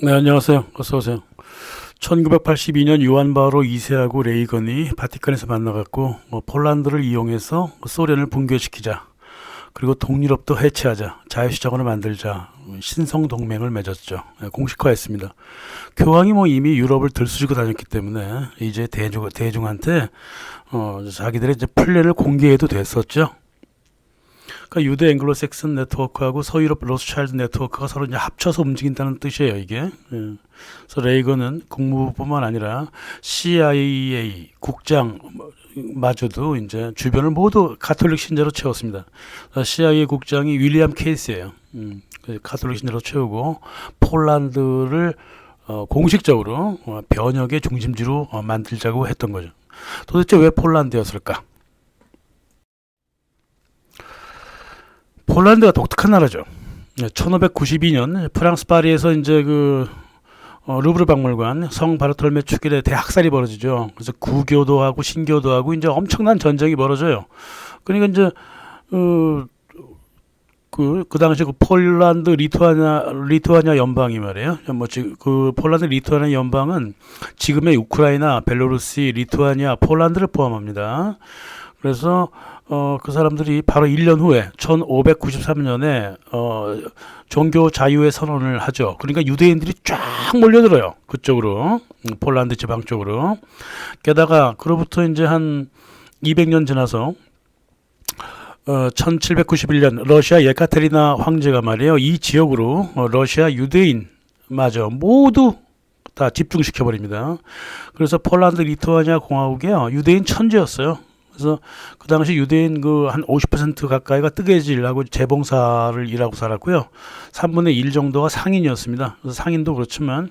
네, 안녕하세요. 어서 오세요. 1982년 요한 바로 2세하고 레이건이 바티칸에서 만나갖고 폴란드를 이용해서 소련을 붕괴시키자. 그리고 동유럽도 해체하자. 자유시장으로 만들자. 신성 동맹을 맺었죠. 네, 공식화했습니다. 교황이 이미 유럽을 들쑤시고 다녔기 때문에 이제 대중한테 자기들의 이제 플랜을 공개해도 됐었죠. 그러니까 유대 앵글로색슨 네트워크하고 서유럽 로스차일드 네트워크가 서로 이제 합쳐서 움직인다는 뜻이에요, 이게. 예. 그래서 레이건은 국무부뿐만 아니라 CIA 국장마저도 이제 주변을 모두 가톨릭 신자로 채웠습니다. CIA 국장이 윌리엄 케이스예요. 가톨릭 신자로 채우고 폴란드를 공식적으로 변혁의 중심지로 만들자고 했던 거죠. 도대체 왜 폴란드였을까? 폴란드가 독특한 나라죠. 1592년 프랑스 파리에서 이제 루브르 박물관 성 바르톨메 축일에 대학살이 벌어지죠. 그래서 구교도 하고 신교도 하고 이제 엄청난 전쟁이 벌어져요. 그러니까 이제 그 당시 그 폴란드 리투아니아 연방이 말이에요. 그 폴란드 리투아니아 연방은 지금의 우크라이나, 벨로루시, 리투아니아, 폴란드를 포함합니다. 그래서 그 사람들이 바로 1년 후에 1593년에 종교 자유의 선언을 하죠. 그러니까 유대인들이 쫙 몰려들어요. 그쪽으로. 폴란드 지방 쪽으로. 게다가 그로부터 이제 한 200년 지나서 1791년 러시아 예카테리나 황제가 말이에요. 이 지역으로 러시아 유대인 마저 모두 다 집중시켜 버립니다. 그래서 폴란드 리투아니아 공화국이요. 유대인 천지였어요. 그래서 그 당시 유대인 한 50% 가까이가 뜨개질하고 재봉사를 일하고 살았고요. 3분의 1 정도가 상인이었습니다. 그래서 상인도 그렇지만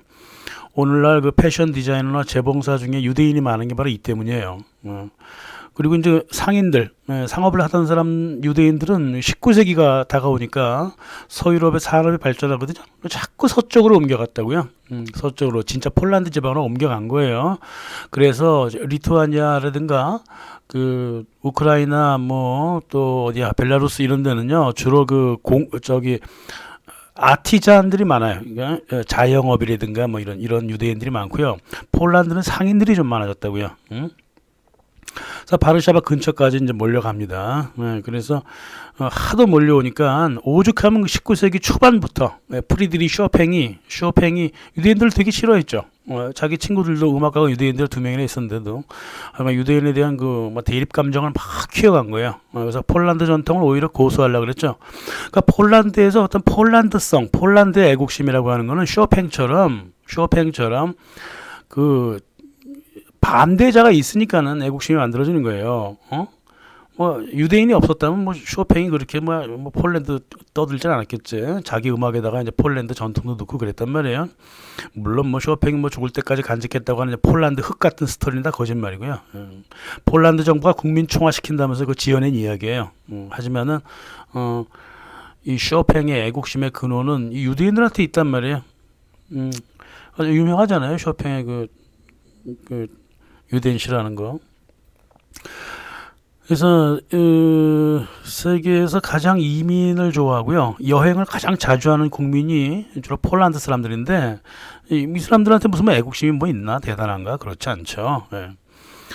오늘날 그 패션 디자이너나 재봉사 중에 유대인이 많은 게 바로 이 때문이에요. 그리고 이제 상인들, 상업을 하던 사람 유대인들은 19세기가 다가오니까 서유럽의 산업이 발전하거든요. 자꾸 서쪽으로 옮겨갔다고요. 서쪽으로 진짜 폴란드 지방으로 옮겨간 거예요. 그래서 리투아니아라든가 우크라이나 또 어디야 벨라루스 이런 데는요 주로 아티잔들이 많아요. 그러니까 자영업이라든가 이런 유대인들이 많고요. 폴란드는 상인들이 좀 많아졌다고요. 그래서 바르샤바 근처까지 이제 몰려갑니다. 그래서 하도 몰려오니까 오죽하면 19세기 초반부터 프리드리 쇼팽이 유대인들을 되게 싫어했죠. 자기 친구들도 음악가가 유대인들 2명이나 있었는데도 아마 유대인에 대한 대립 감정을 막 키워간 거예요. 그래서 폴란드 전통을 오히려 고수하려고 그랬죠. 그러니까 폴란드에서 어떤 폴란드성, 폴란드의 애국심이라고 하는 거는 쇼팽처럼 반대자가 있으니까는 애국심이 만들어지는 거예요. 유대인이 없었다면 쇼팽이 그렇게 폴란드 떠들진 않았겠지. 자기 음악에다가 이제 폴란드 전통도 넣고 그랬단 말이에요. 물론 쇼팽이 죽을 때까지 간직했다고 하는 폴란드 흑 같은 스토리는 다 거짓말이고요. 폴란드 정부가 국민 총화시킨다면서 지어낸 이야기예요. 하지만은 이 쇼팽의 애국심의 근원은 이 유대인들한테 있단 말이에요. 아주 유명하잖아요. 쇼팽의 유대인 싫어하는 거. 그래서 세계에서 가장 이민을 좋아하고요. 여행을 가장 자주 하는 국민이 주로 폴란드 사람들인데 이 사람들한테 무슨 애국심이 있나 대단한가 그렇지 않죠. 예.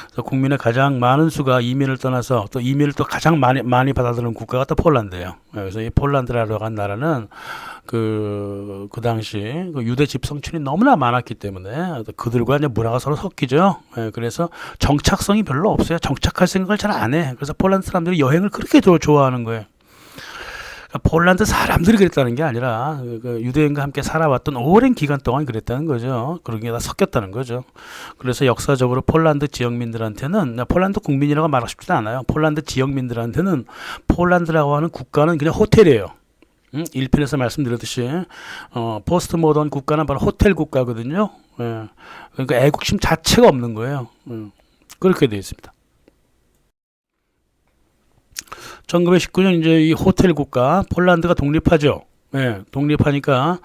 그래서 국민의 가장 많은 수가 이민을 떠나서 또 이민을 또 가장 많이 받아들이는 국가가 또 폴란드예요. 그래서 이 폴란드라고 한 나라는 그 당시 유대 집성촌이 너무나 많았기 때문에 그들과 이제 문화가 서로 섞이죠. 그래서 정착성이 별로 없어요. 정착할 생각을 잘 안 해. 그래서 폴란드 사람들이 여행을 그렇게 좋아하는 거예요. 그러니까 폴란드 사람들이 그랬다는 게 아니라 유대인과 함께 살아왔던 오랜 기간 동안 그랬다는 거죠. 그런 게 다 섞였다는 거죠. 그래서 역사적으로 폴란드 지역민들한테는 폴란드 국민이라고 말하고 싶지도 않아요. 폴란드 지역민들한테는 폴란드라고 하는 국가는 그냥 호텔이에요. 1편에서 말씀드렸듯이 포스트 모던 국가는 바로 호텔 국가거든요. 그러니까 애국심 자체가 없는 거예요. 그렇게 되어 있습니다. 1919년 이제 이 호텔 국가 폴란드가 독립하죠. 독립하니까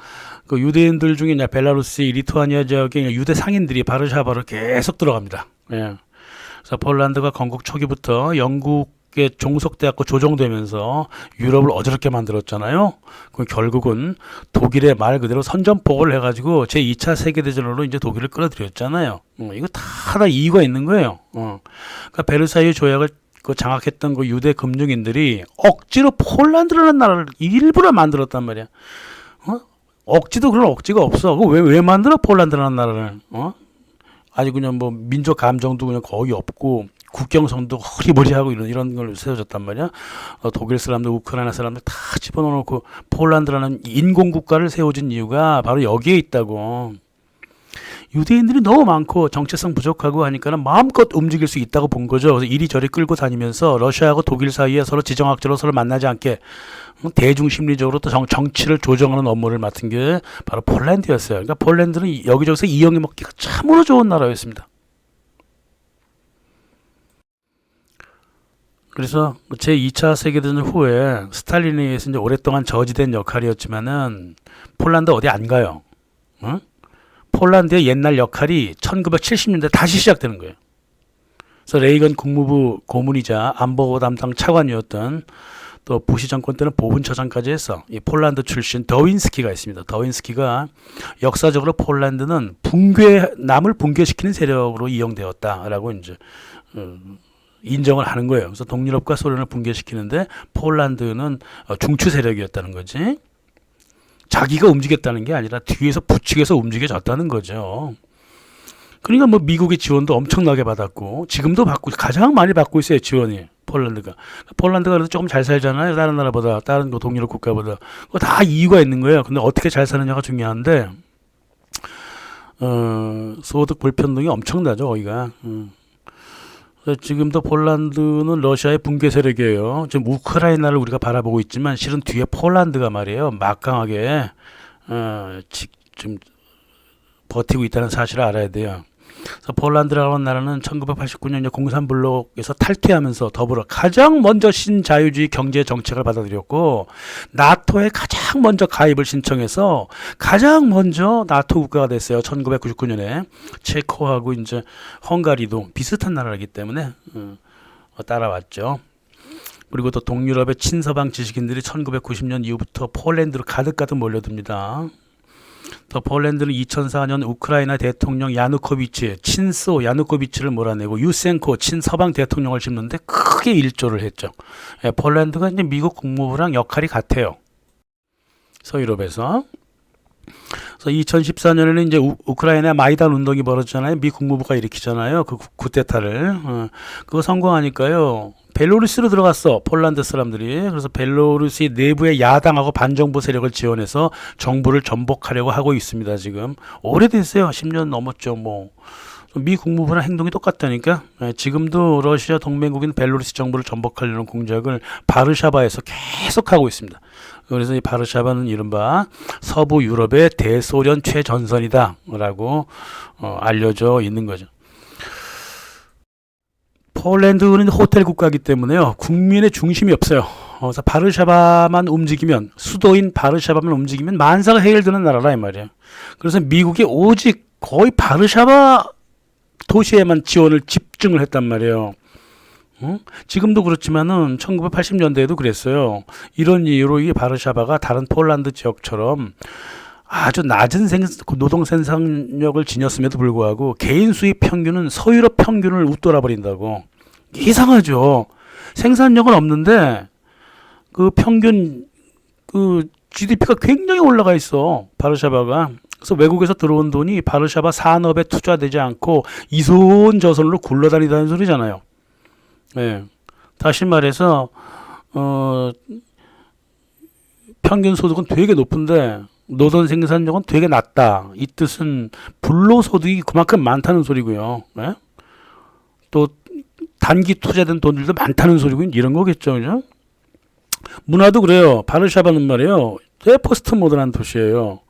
유대인들 중에 이제 벨라루스, 리투아니아 지역의 유대 상인들이 바르샤바로 계속 들어갑니다. 그래서 폴란드가 건국 초기부터 영국 유럽에 종속돼갖고 조종되면서 유럽을 어지럽게 만들었잖아요. 그 결국은 독일의 말 그대로 선전포고를 해가지고 제2차 세계대전으로 이제 독일을 끌어들였잖아요. 이거 다 이유가 있는 거예요. 그러니까 베르사유 조약을 그 장악했던 그 유대 금융인들이 억지로 폴란드라는 나라를 일부러 만들었단 말이야. 억지도 그런 억지가 없어. 왜 만들어 폴란드라는 나라를? 아주 그냥 뭐 민족 감정도 그냥 거의 없고 국경선도 허리머리하고 이런 걸 세워졌단 말이야. 독일 사람들, 우크라이나 사람들 다 집어넣어놓고 폴란드라는 인공 국가를 세워진 이유가 바로 여기에 있다고. 유대인들이 너무 많고 정체성 부족하고 하니까는 마음껏 움직일 수 있다고 본 거죠. 그래서 이리저리 끌고 다니면서 러시아하고 독일 사이에 서로 지정학적으로 서로 만나지 않게 대중 심리적으로 또 정치를 조정하는 업무를 맡은 게 바로 폴란드였어요. 그러니까 폴란드는 여기저기서 이용해 먹기가 참으로 좋은 나라였습니다. 그래서 제2차 세계대전 후에 스탈린에 의해서 이제 오랫동안 저지된 역할이었지만은 폴란드 어디 안 가요. 응? 폴란드의 옛날 역할이 1970년대 다시 시작되는 거예요. 그래서 레이건 국무부 고문이자 안보 담당 차관이었던 또 부시 정권 때는 보훈처장까지 해서 이 폴란드 출신 더윈스키가 있습니다. 더윈스키가 역사적으로 폴란드는 남을 붕괴시키는 세력으로 이용되었다라고 이제 인정을 하는 거예요. 그래서 동유럽과 소련을 붕괴시키는데 폴란드는 중추 세력이었다는 거지. 자기가 움직였다는 게 아니라 뒤에서 부추겨서 움직여졌다는 거죠. 그러니까 뭐 미국의 지원도 엄청나게 받았고 지금도 받고 가장 많이 받고 있어요. 지원이 폴란드가 그래도 조금 잘 살잖아요. 다른 나라보다 다른 동유럽 국가보다. 그거 다 이유가 있는 거예요. 근데 어떻게 잘 사느냐가 중요한데 소득 불평등이 엄청나죠. 거기가. 지금도 폴란드는 러시아의 붕괴 세력이에요. 지금 우크라이나를 우리가 바라보고 있지만 실은 뒤에 폴란드가 말이에요. 막강하게 지금 버티고 있다는 사실을 알아야 돼요. 그래서 폴란드라는 나라는 1989년 공산블록에서 탈퇴하면서 더불어 가장 먼저 신자유주의 경제 정책을 받아들였고 나토에 가장 먼저 가입을 신청해서 가장 먼저 나토 국가가 됐어요. 1999년에 체코하고 이제 헝가리도 비슷한 나라이기 때문에 따라왔죠. 그리고 또 동유럽의 친서방 지식인들이 1990년 이후부터 폴란드로 가득가득 몰려듭니다. 또 폴란드는 2004년 우크라이나 대통령 야누코비치, 친소 야누코비치를 몰아내고 유센코 친서방 대통령을 짚는데 크게 일조를 했죠. 폴란드가 이제 미국 국무부랑 역할이 같아요. 서유럽에서. 그래서 2014년에는 이제 우크라이나 마이단 운동이 벌어졌잖아요. 미 국무부가 일으키잖아요. 그 쿠데타를. 그거 성공하니까요. 벨로루스로 들어갔어. 폴란드 사람들이. 그래서 벨로루스 내부의 야당하고 반정부 세력을 지원해서 정부를 전복하려고 하고 있습니다. 지금. 오래됐어요. 10년 넘었죠. 뭐. 미 국무부랑 행동이 똑같다니까. 지금도 러시아 동맹국인 벨로루스 정부를 전복하려는 공작을 바르샤바에서 계속하고 있습니다. 그래서 이 바르샤바는 이른바 서부 유럽의 대소련 최전선이다 라고 알려져 있는 거죠. 폴란드는 호텔 국가이기 때문에요. 국민의 중심이 없어요. 그래서 바르샤바만 움직이면 수도인 바르샤바만 움직이면 만사가 해결되는 나라라 이 말이에요. 그래서 미국이 오직 거의 바르샤바 도시에만 지원을 집중을 했단 말이에요. 지금도 그렇지만은 1980년대에도 그랬어요. 이런 이유로 이 바르샤바가 다른 폴란드 지역처럼 아주 낮은 노동 생산력을 지녔음에도 불구하고 개인 수입 평균은 서유럽 평균을 웃돌아 버린다고. 이상하죠. 생산력은 없는데 그 평균 그 GDP가 굉장히 올라가 있어. 바르샤바가. 그래서 외국에서 들어온 돈이 바르샤바 산업에 투자되지 않고 이손저손으로 굴러다니다는 소리잖아요. 네. 다시 말해서 평균 소득은 되게 높은데 노동 생산력은 되게 낮다. 이 뜻은 불로소득이 그만큼 많다는 소리고요. 네? 또 단기 투자된 돈들도 많다는 소리고 이런 거겠죠. 그죠? 문화도 그래요. 바르샤바는 말이에요. 포스트 모던한 도시예요.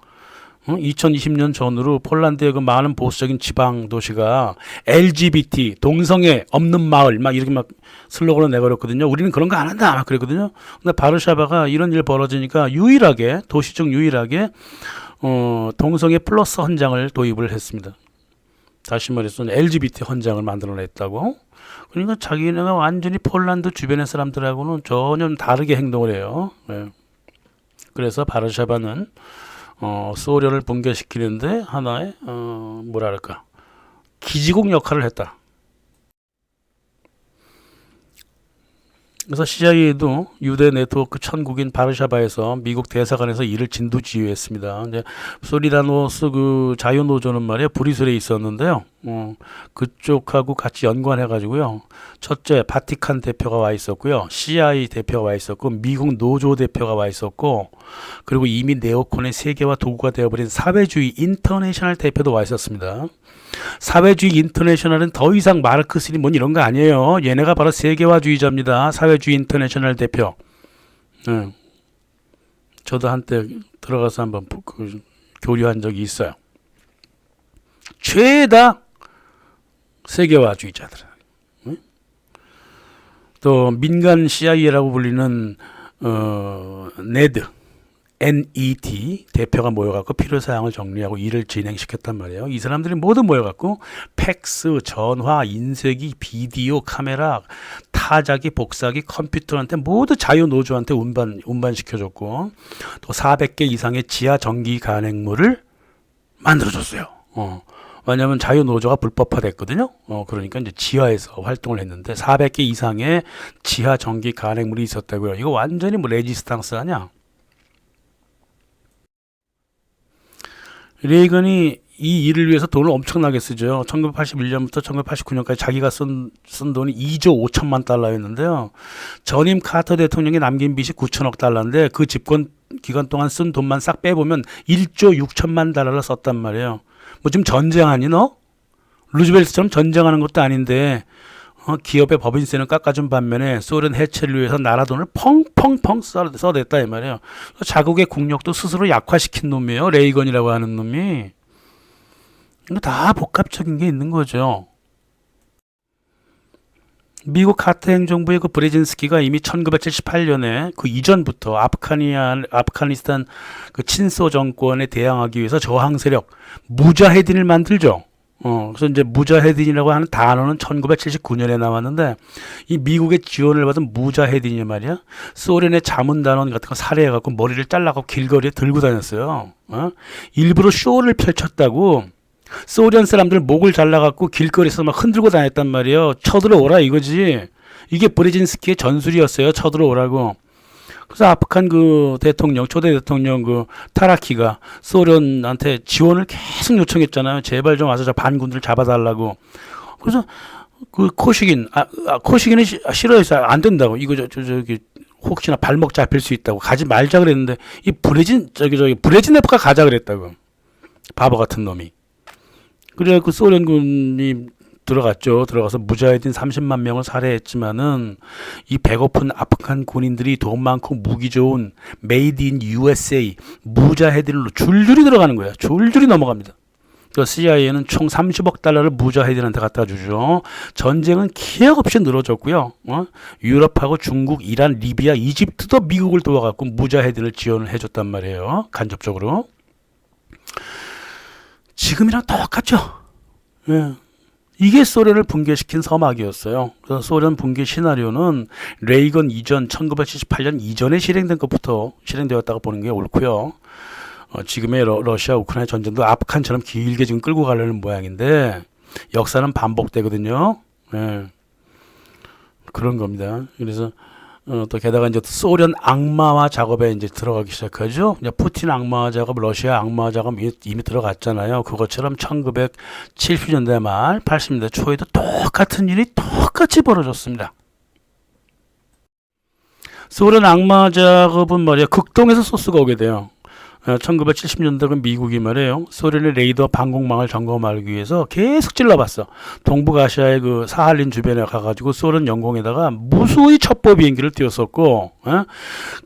2020년 전후로 폴란드의 그 많은 보수적인 지방 도시가 LGBT 동성애 없는 마을 막 이렇게 막 슬로건을 내걸었거든요. 우리는 그런 거 안 한다 막 그랬거든요. 근데 바르샤바가 이런 일 벌어지니까 유일하게 도시 중 유일하게 동성애 플러스 헌장을 도입을 했습니다. 다시 말해서 LGBT 헌장을 만들어냈다고. 그러니까 자기네가 완전히 폴란드 주변의 사람들하고는 전혀 다르게 행동을 해요. 네. 그래서 바르샤바는 소련을 붕괴시키는데 하나의 뭐랄까 기지국 역할을 했다. 그래서 CIA도 유대 네트워크 천국인 바르샤바에서 미국 대사관에서 이를 진두지휘했습니다. 이제 소리다노스 그 자유노조는 말이야 브뤼셀에 있었는데요. 그쪽하고 같이 연관해가지고요. 첫째 바티칸 대표가 와 있었고요. CIA 대표가 와 있었고 미국 노조 대표가 와 있었고 그리고 이미 네오콘의 세계화 도구가 되어버린 사회주의 인터내셔널 대표도 와 있었습니다. 사회주의 인터내셔널은 더 이상 마르크스니 뭔 이런 거 아니에요. 얘네가 바로 세계화주의자입니다. 사회주의 인터내셔널 대표. 저도 한때 들어가서 한번 교류한 적이 있어요. 죄다 세계화주의자들. 또 민간 CIA라고 불리는 NED 대표가 모여갖고 필요사항을 정리하고 일을 진행시켰단 말이에요. 이 사람들이 모두 모여갖고 팩스, 전화, 인쇄기, 비디오, 카메라, 타자기, 복사기, 컴퓨터한테 모두 자유노조한테 운반시켜줬고 또 400개 이상의 지하 전기 간행물을 만들어줬어요. 왜냐하면 자유노조가 불법화됐거든요. 그러니까 이제 지하에서 활동을 했는데 400개 이상의 지하 전기 간행물이 있었다고요. 이거 완전히 뭐 레지스탕스 아니야? 레이건이 이 일을 위해서 돈을 엄청나게 쓰죠. 1981년부터 1989년까지 자기가 쓴 돈이 2조 5천만 달러였는데요. 전임 카터 대통령이 남긴 빚이 9천억 달러인데 그 집권 기간 동안 쓴 돈만 싹 빼보면 1조 6천만 달러를 썼단 말이에요. 뭐 지금 전쟁하니 너? 루즈벨트처럼 전쟁하는 것도 아닌데 기업의 법인세는 깎아준 반면에 소련 해체를 위해서 나라 돈을 펑펑펑 써댔다 이 말이에요. 자국의 국력도 스스로 약화시킨 놈이에요. 레이건이라고 하는 놈이. 다 복합적인 게 있는 거죠. 미국 카터 행정부의 그 브레진스키가 이미 1978년에 그 이전부터 아프가니스탄 그 친소 정권에 대항하기 위해서 저항 세력 무자헤딘을 만들죠. 그래서 이제 무자헤딘이라고 하는 단어는 1979년에 나왔는데 이 미국의 지원을 받은 무자헤딘이 말이야 소련의 자문단원 같은 거 살해해갖고 머리를 잘라갖고 길거리에 들고 다녔어요. 일부러 쇼를 펼쳤다고 소련 사람들 목을 잘라갖고 길거리에서 막 흔들고 다녔단 말이에요. 쳐들어오라 이거지. 이게 브레진스키의 전술이었어요. 쳐들어오라고. 그래서 아프간 그 대통령, 초대 대통령 그 타라키가 소련한테 지원을 계속 요청했잖아요. 제발 좀 와서 저 반군들 잡아달라고. 그래서 그 코시긴은 싫어해서 안 된다고. 이거 저기 혹시나 발목 잡힐 수 있다고 가지 말자 그랬는데 이 브레지네프가 가자 그랬다고. 바보 같은 놈이. 그래갖고 소련군이 들어가서 무자헤딘 30만 명을 살해했지만은 이 배고픈 아프간 군인들이 돈 많고 무기 좋은 메이드 인 USA 무자헤딘으로 줄줄이 들어가는 거야. 줄줄이 넘어갑니다. 그 CIA는 총 30억 달러를 무자헤딘한테 갖다 주죠. 전쟁은 기약 없이 늘어졌고요. 유럽하고 중국, 이란, 리비아, 이집트도 미국을 도와갖고 무자헤딘을 지원을 해줬단 말이에요. 간접적으로. 지금이랑 똑같죠. 예. 이게 소련을 붕괴시킨 서막이었어요. 그래서 소련 붕괴 시나리오는 레이건 이전 1978년 이전에 실행된 것부터 실행되었다고 보는 게 옳고요. 지금의 러시아 우크라이나 전쟁도 아프간처럼 길게 지금 끌고 가려는 모양인데 역사는 반복되거든요. 예. 그런 겁니다. 그래서 또 게다가 이제 소련 악마화 작업에 이제 들어가기 시작하죠. 이제 푸틴 악마화 작업, 러시아 악마화 작업 이미 들어갔잖아요. 그것처럼 1970년대 말, 80년대 초에도 똑같은 일이 똑같이 벌어졌습니다. 소련 악마화 작업은 말이야 극동에서 소스가 오게 돼요. 1970년대 미국이 말이에요. 소련의 레이더 방공망을 점검하기 위해서 계속 찔러봤어. 동북아시아의 그 사할린 주변에 가가지고 소련 영공에다가 무수히 첩보 비행기를 띄웠었고,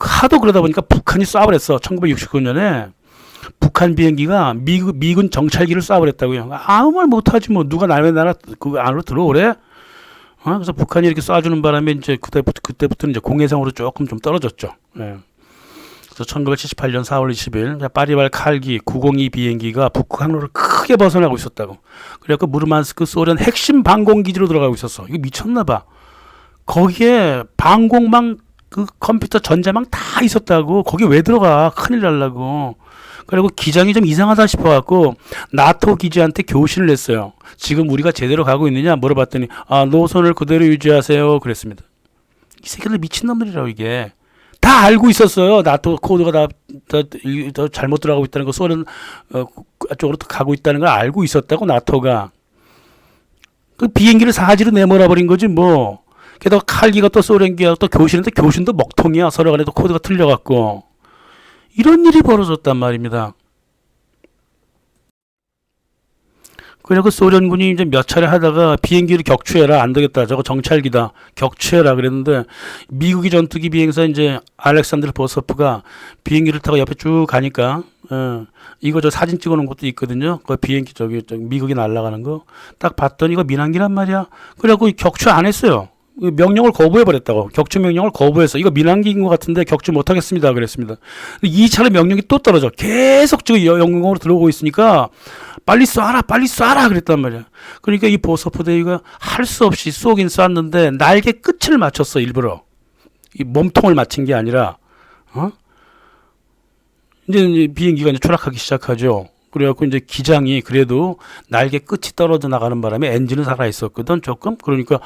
하도 그러다 보니까 북한이 쏴버렸어. 1969년에 북한 비행기가 미군 정찰기를 쏴버렸다고요. 아무 말 못하지 뭐 누가 남의 나라 그 안으로 들어오래? 그래서 북한이 이렇게 쏴주는 바람에 이제 그때부터는 이제 공해상으로 조금 좀 떨어졌죠. 예. 1978년 4월 20일 파리발 칼기 902 비행기가 북극 항로를 크게 벗어나고 있었다고. 그래갖고 무르만스크 소련 핵심 방공기지로 들어가고 있었어. 이거 미쳤나봐. 거기에 방공망 그 컴퓨터 전자망 다 있었다고. 거기 왜 들어가? 큰일 날라고. 그리고 기장이 좀 이상하다 싶어갖고 나토 기지한테 교신을 냈어요. 지금 우리가 제대로 가고 있느냐 물어봤더니 노선을 그대로 유지하세요 그랬습니다. 이 새끼들 미친놈들이라고. 이게 다 알고 있었어요. 나토 코드가 다 잘못 들어가고 있다는 거, 소련 쪽으로 가고 있다는 걸 알고 있었다고. 나토가 그 비행기를 사지로 내몰아 버린 거지 뭐. 게다가 칼기가 또 소련기하고 또 교신인데 교신도 먹통이야. 서로 간에 또 코드가 틀려갖고 이런 일이 벌어졌단 말입니다. 그리고 소련군이 이제 몇 차례 하다가 비행기를 격추해라, 안 되겠다, 저거 정찰기다, 격추해라 그랬는데 미국이 전투기 비행사 이제 알렉산드르 보소프가 비행기를 타고 옆에 쭉 가니까 이거 저 사진 찍어놓은 것도 있거든요. 그 비행기 저기 미국이 날아가는 거 딱 봤더니 이거 민항기란 말이야. 그래갖고 격추 안 했어요. 명령을 거부해버렸다고. 격추 명령을 거부해서 이거 민항기인 것 같은데 격추 못하겠습니다 그랬습니다. 2차례 명령이 또 떨어져. 계속 지금 영공으로 들어오고 있으니까 빨리 쏴라 빨리 쏴라 그랬단 말이야. 그러니까 이 보소프 대위가 할 수 없이 쏘긴 쐈는데 날개 끝을 맞췄어. 일부러 이 몸통을 맞춘 게 아니라 이제 비행기가 이제 추락하기 시작하죠. 그래갖고 이제 기장이 그래도 날개 끝이 떨어져 나가는 바람에 엔진은 살아 있었거든 조금. 그러니까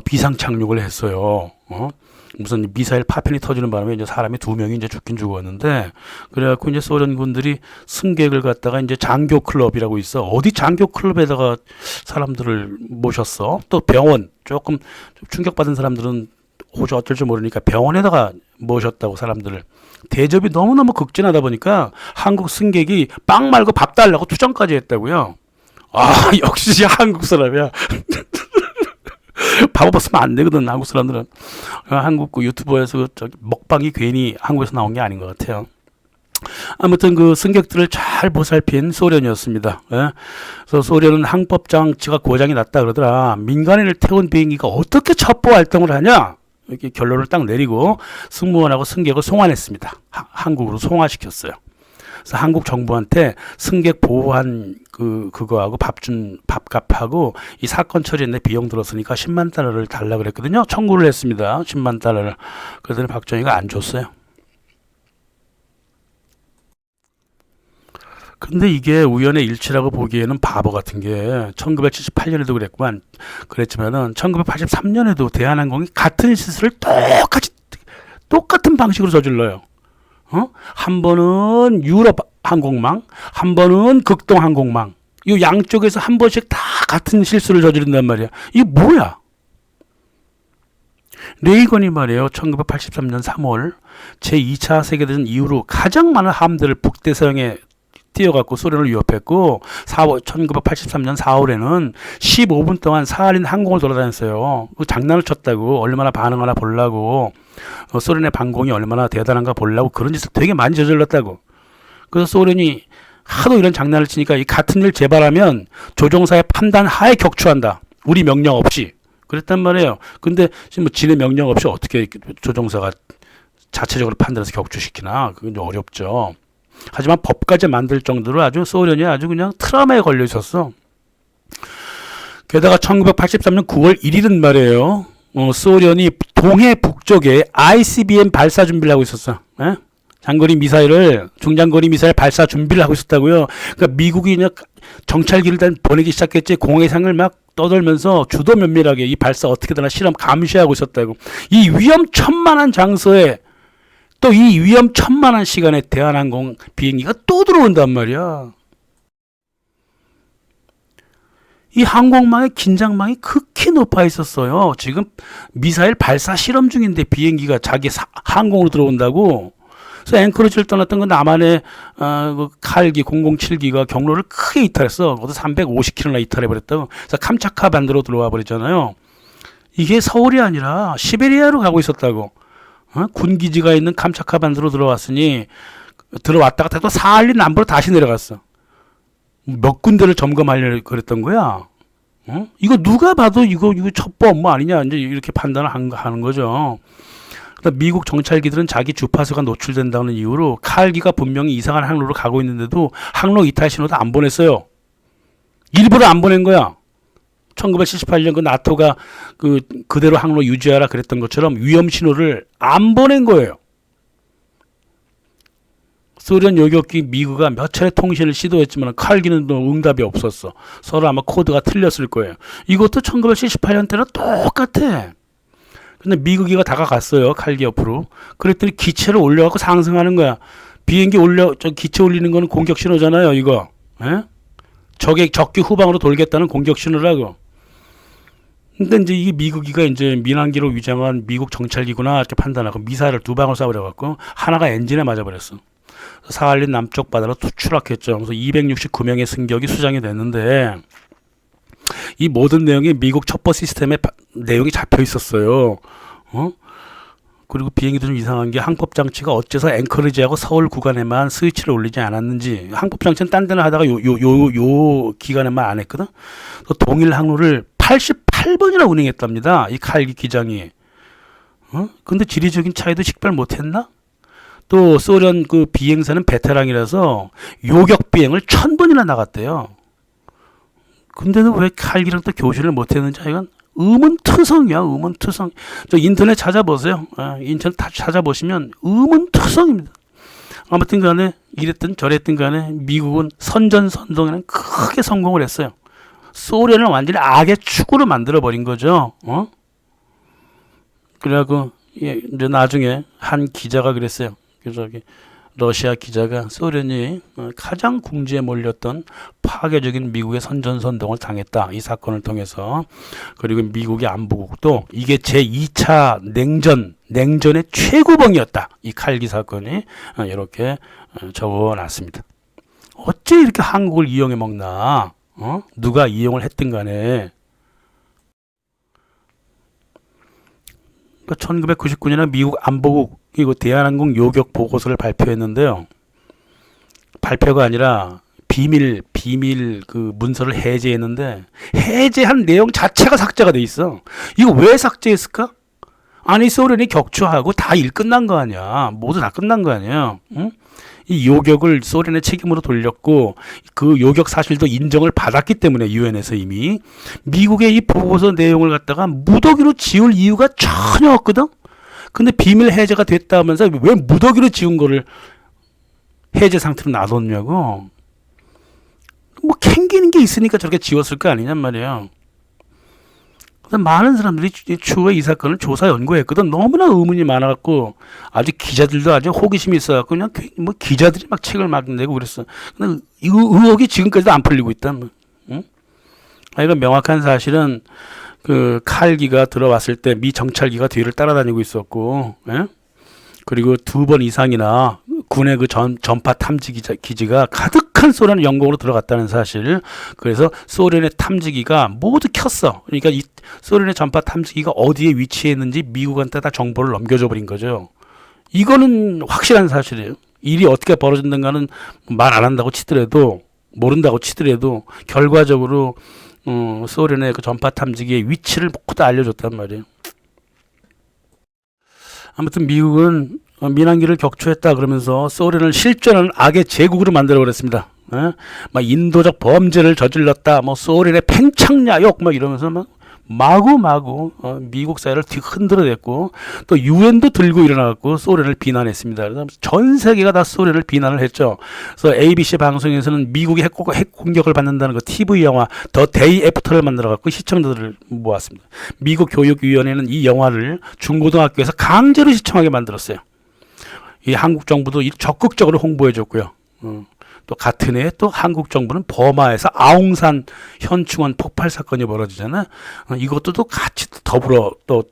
비상 착륙을 했어요. 무슨 미사일 파편이 터지는 바람에 이제 사람이 2명이 이제 죽긴 죽었는데, 그래갖고 이제 소련군들이 승객을 갖다가 이제 장교 클럽이라고 있어. 어디 장교 클럽에다가 사람들을 모셨어. 또 병원, 조금 충격받은 사람들은 호주 어쩔 줄 모르니까 병원에다가 모셨다고. 사람들을 대접이 너무너무 극진하다 보니까 한국 승객이 빵 말고 밥 달라고 투정까지 했다고요. 역시 한국 사람이야. 밥 없으면 안 되거든 한국 사람들은. 한국 그 유튜버에서 저기 먹방이 괜히 한국에서 나온 게 아닌 것 같아요. 아무튼 그 승객들을 잘 보살핀 소련이었습니다. 그래서 소련은 항법 장치가 고장이 났다 그러더라. 민간인을 태운 비행기가 어떻게 첩보 활동을 하냐, 이렇게 결론을 딱 내리고 승무원하고 승객을 송환했습니다. 한국으로 송화시켰어요. 그래서 한국 정부한테 승객 보호한 그거하고 밥값하고 이 사건 처리했는데 비용 들었으니까 10만 달러를 달라 그랬거든요. 청구를 했습니다. 10만 달러를. 그랬더니 박정희가 안 줬어요. 근데 이게 우연의 일치라고 보기에는 바보 같은 게 1978년에도 그랬지만은 1983년에도 대한항공이 같은 실수를 똑같은 방식으로 저질러요. 한 번은 유럽 항공망, 한 번은 극동 항공망. 이 양쪽에서 한 번씩 다 같은 실수를 저지른단 말이야. 이게 뭐야? 레이건이 말이에요. 1983년 3월 제2차 세계대전 이후로 가장 많은 함대를 북대서양에 띄어갖고 소련을 위협했고, 1983년 4월에는 15분 동안 사할린 항공을 돌아다녔어요. 장난을 쳤다고. 얼마나 반응하나 보려고, 소련의 방공이 얼마나 대단한가 보려고 그런 짓을 되게 많이 저질렀다고. 그래서 소련이 하도 이런 장난을 치니까 이 같은 일 재발하면 조종사의 판단 하에 격추한다. 우리 명령 없이. 그랬단 말이에요. 근데 지금 뭐 지네 명령 없이 어떻게 조종사가 자체적으로 판단해서 격추시키나? 그건 좀 어렵죠. 하지만 법까지 만들 정도로 아주 소련이 아주 그냥 트라우마에 걸려 있었어. 게다가 1983년 9월 1일은 말이에요. 소련이 동해 북쪽에 ICBM 발사 준비를 하고 있었어. 장거리 미사일을, 중장거리 미사일 발사 준비를 하고 있었다고요. 그러니까 미국이 그냥 정찰기를 다 보내기 시작했지. 공해상을 막 떠돌면서 주도 면밀하게 이 발사 어떻게 되나 실험 감시하고 있었다고. 이 위험천만한 장소에 또 이 위험천만한 시간에 대한항공 비행기가 또 들어온단 말이야. 이 항공망의 긴장망이 극히 높아 있었어요. 지금 미사일 발사 실험 중인데 비행기가 자기 항공으로 들어온다고. 그래서 앵커리지를 떠났던 건 남한의 그 칼기 007기가 경로를 크게 이탈했어. 그것도 350km나 이탈해버렸다고. 그래서 캄차카 반도로 들어와 버렸잖아요. 이게 서울이 아니라 시베리아로 가고 있었다고. 군기지가 있는 캄차카 반도로 들어왔으니 들어왔다가 또 사할린 남부로 다시 내려갔어. 몇 군데를 점검하려고 그랬던 거야. 이거 누가 봐도 이거 첩보 업무 아니냐 이제 이렇게 판단을 하는 거죠. 그러니까 미국 정찰기들은 자기 주파수가 노출된다는 이유로 칼기가 분명히 이상한 항로로 가고 있는데도 항로 이탈 신호도 안 보냈어요. 일부러 안 보낸 거야. 1978년 그 나토가 그대로 항로 유지하라 그랬던 것처럼 위험 신호를 안 보낸 거예요. 소련 요격기 미그가 몇 차례 통신을 시도했지만 칼기는 응답이 없었어. 서로 아마 코드가 틀렸을 거예요. 이것도 1978년 때랑 똑같아. 근데 미국이가 다가갔어요. 칼기 옆으로. 그랬더니 기체를 올려갖고 상승하는 거야. 비행기 기체 올리는 거는 공격 신호잖아요. 이거. 에? 적기 후방으로 돌겠다는 공격 신호라고. 근데 이제 이 미국이가 이제 민항기로 위장한 미국 정찰기구나 이렇게 판단하고 미사일을 2방울 쏴버려갖고 하나가 엔진에 맞아버렸어. 사할린 남쪽 바다로 추락했죠. 그래서 269명의 승격이 수장이 됐는데 이 모든 내용이 미국 첩보 시스템에 내용이 잡혀 있었어요. 그리고 비행기도 좀 이상한 게 항법 장치가 어째서 앵커리지하고 서울 구간에만 스위치를 올리지 않았는지. 항법 장치는 딴 데는 하다가 요 기간에만 안 했거든. 동일 항로를 88번이나 운행했답니다. 이 칼기 기장이. 근데 지리적인 차이도 식별 못했나? 또 소련 그 비행사는 베테랑이라서 요격 비행을 1000번이나 나갔대요. 근데도 왜 칼기랑 또 교신을 못했는지 이건 의문투성이야. 의문투성. 저 인터넷 찾아보세요. 인터넷 찾아보시면 의문투성입니다. 아무튼 간에 이랬든 저랬든 간에 미국은 선전선동에는 크게 성공을 했어요. 소련을 완전히 악의 축으로 만들어버린 거죠. 그래갖고 이제 나중에 한 기자가 그랬어요. 저기 러시아 기자가 소련이 가장 궁지에 몰렸던 파괴적인 미국의 선전선동을 당했다. 이 사건을 통해서. 그리고 미국의 안보국도 이게 제2차 냉전의 최고봉이었다. 이 칼기 사건이 이렇게 적어놨습니다. 어째 이렇게 한국을 이용해 먹나? 누가 이용을 했든 간에. 1999년에 미국 안보국 이거 대한항공 요격 보고서를 발표했는데요. 발표가 아니라 비밀 그 문서를 해제했는데 해제한 내용 자체가 삭제가 돼 있어. 이거 왜 삭제했을까? 아니 소련이 격추하고 다 일 끝난 거 아니야. 모두 다 끝난 거 아니야. 응? 이 요격을 소련의 책임으로 돌렸고 그 요격 사실도 인정을 받았기 때문에 유엔에서 이미 미국의 이 보고서 내용을 갖다가 무더기로 지울 이유가 전혀 없거든. 근데 비밀 해제가 됐다 하면서 왜 무더기로 지운 거를 해제 상태로 놔뒀냐고. 뭐 캥기는 게 있으니까 저렇게 지웠을 거 아니냔 말이에요. 많은 사람들이 추후에 이 사건을 조사 연구했거든. 너무나 의문이 많아갖고 아주 기자들도 아주 호기심이 있어갖고 그냥 뭐 기자들이 막 책을 막 내고 그랬어. 근데 이 의혹이 지금까지도 안 풀리고 있다. 응? 이건 명확한 사실은 그 칼기가 들어왔을 때 미 정찰기가 뒤를 따라다니고 있었고, 예? 그리고 2번 이상이나 군의 그 전파 탐지 기지가 가득한 소련 영공으로 들어갔다는 사실. 그래서 소련의 탐지기가 모두 켰어. 그러니까 이 소련의 전파 탐지기가 어디에 위치했는지 미국한테 다 정보를 넘겨줘 버린 거죠. 이거는 확실한 사실이에요. 일이 어떻게 벌어졌는가는 말 안 한다고 치더라도, 모른다고 치더라도 결과적으로 소련의 그 전파 탐지기의 위치를 모두 다 알려줬단 말이에요. 아무튼 미국은 민항기를 격추했다 그러면서 소련을 실존하는 악의 제국으로 만들어버렸습니다. 막 인도적 범죄를 저질렀다, 뭐 소련의 팽창야욕 막 이러면서 막 마구마구 미국 사회를 흔들어댔고 또 유엔도 들고 일어나갖고 소련을 비난했습니다. 그래서 전 세계가 다 소련을 비난을 했죠. 그래서 ABC 방송에서는 미국이 핵 공격을 받는다는 그 TV 영화 더 데이 애프터를 만들어갖고 시청자들을 모았습니다. 미국 교육위원회는 이 영화를 중고등학교에서 강제로 시청하게 만들었어요. 이 한국 정부도 적극적으로 홍보해줬고요. 또 같은 해에 또 한국 정부는 버마에서 아웅산 현충원 폭발 사건이 벌어지잖아. 이것도 또 같이 더불어 또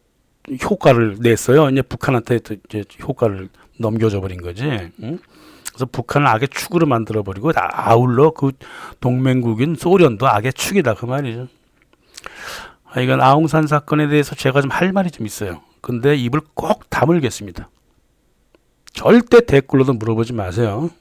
효과를 냈어요. 이제 북한한테 이제 효과를 넘겨줘 버린 거지. 그래서 북한을 악의 축으로 만들어 버리고 아울러 그 동맹국인 소련도 악의 축이다 그 말이죠. 이건 아웅산 사건에 대해서 제가 좀 할 말이 좀 있어요. 근데 입을 꼭 다물겠습니다. 절대 댓글로도 물어보지 마세요.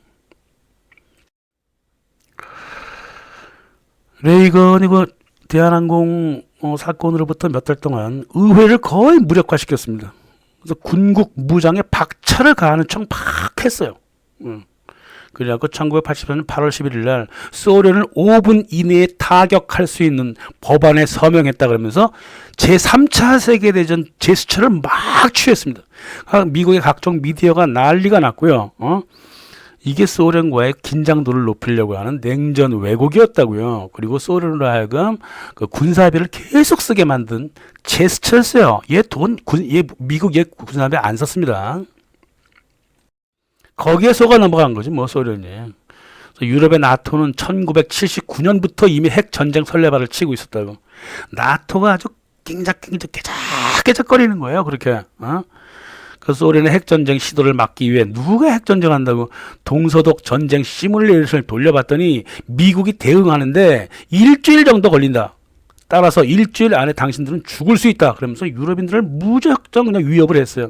레이건이 그 대한항공 사건으로부터 몇 달 동안 의회를 거의 무력화시켰습니다. 그래서 군국 무장에 박차를 가하는 척 막 했어요. 그래갖고 1984년 8월 11일 날 소련을 5분 이내에 타격할 수 있는 법안에 서명했다 그러면서 제3차 세계대전 제스처를 막 취했습니다. 미국의 각종 미디어가 난리가 났고요. 이게 소련과의 긴장도를 높이려고 하는 냉전 왜곡이었다고요. 그리고 소련으로 하여금 그 군사비를 계속 쓰게 만든 제스처였어요. 미국 군사비 안 썼습니다. 거기에 속아 넘어간 거지 뭐 소련이. 유럽의 나토는 1979년부터 이미 핵 전쟁 설레발을 치고 있었다고. 나토가 아주 깨작깨작거리는 거예요. 그렇게. 그 소련의 핵전쟁 시도를 막기 위해 누가 핵전쟁 한다고 동서독 전쟁 시뮬레이션을 돌려봤더니 미국이 대응하는데 일주일 정도 걸린다. 따라서 일주일 안에 당신들은 죽을 수 있다. 그러면서 유럽인들을 무작정 그냥 위협을 했어요.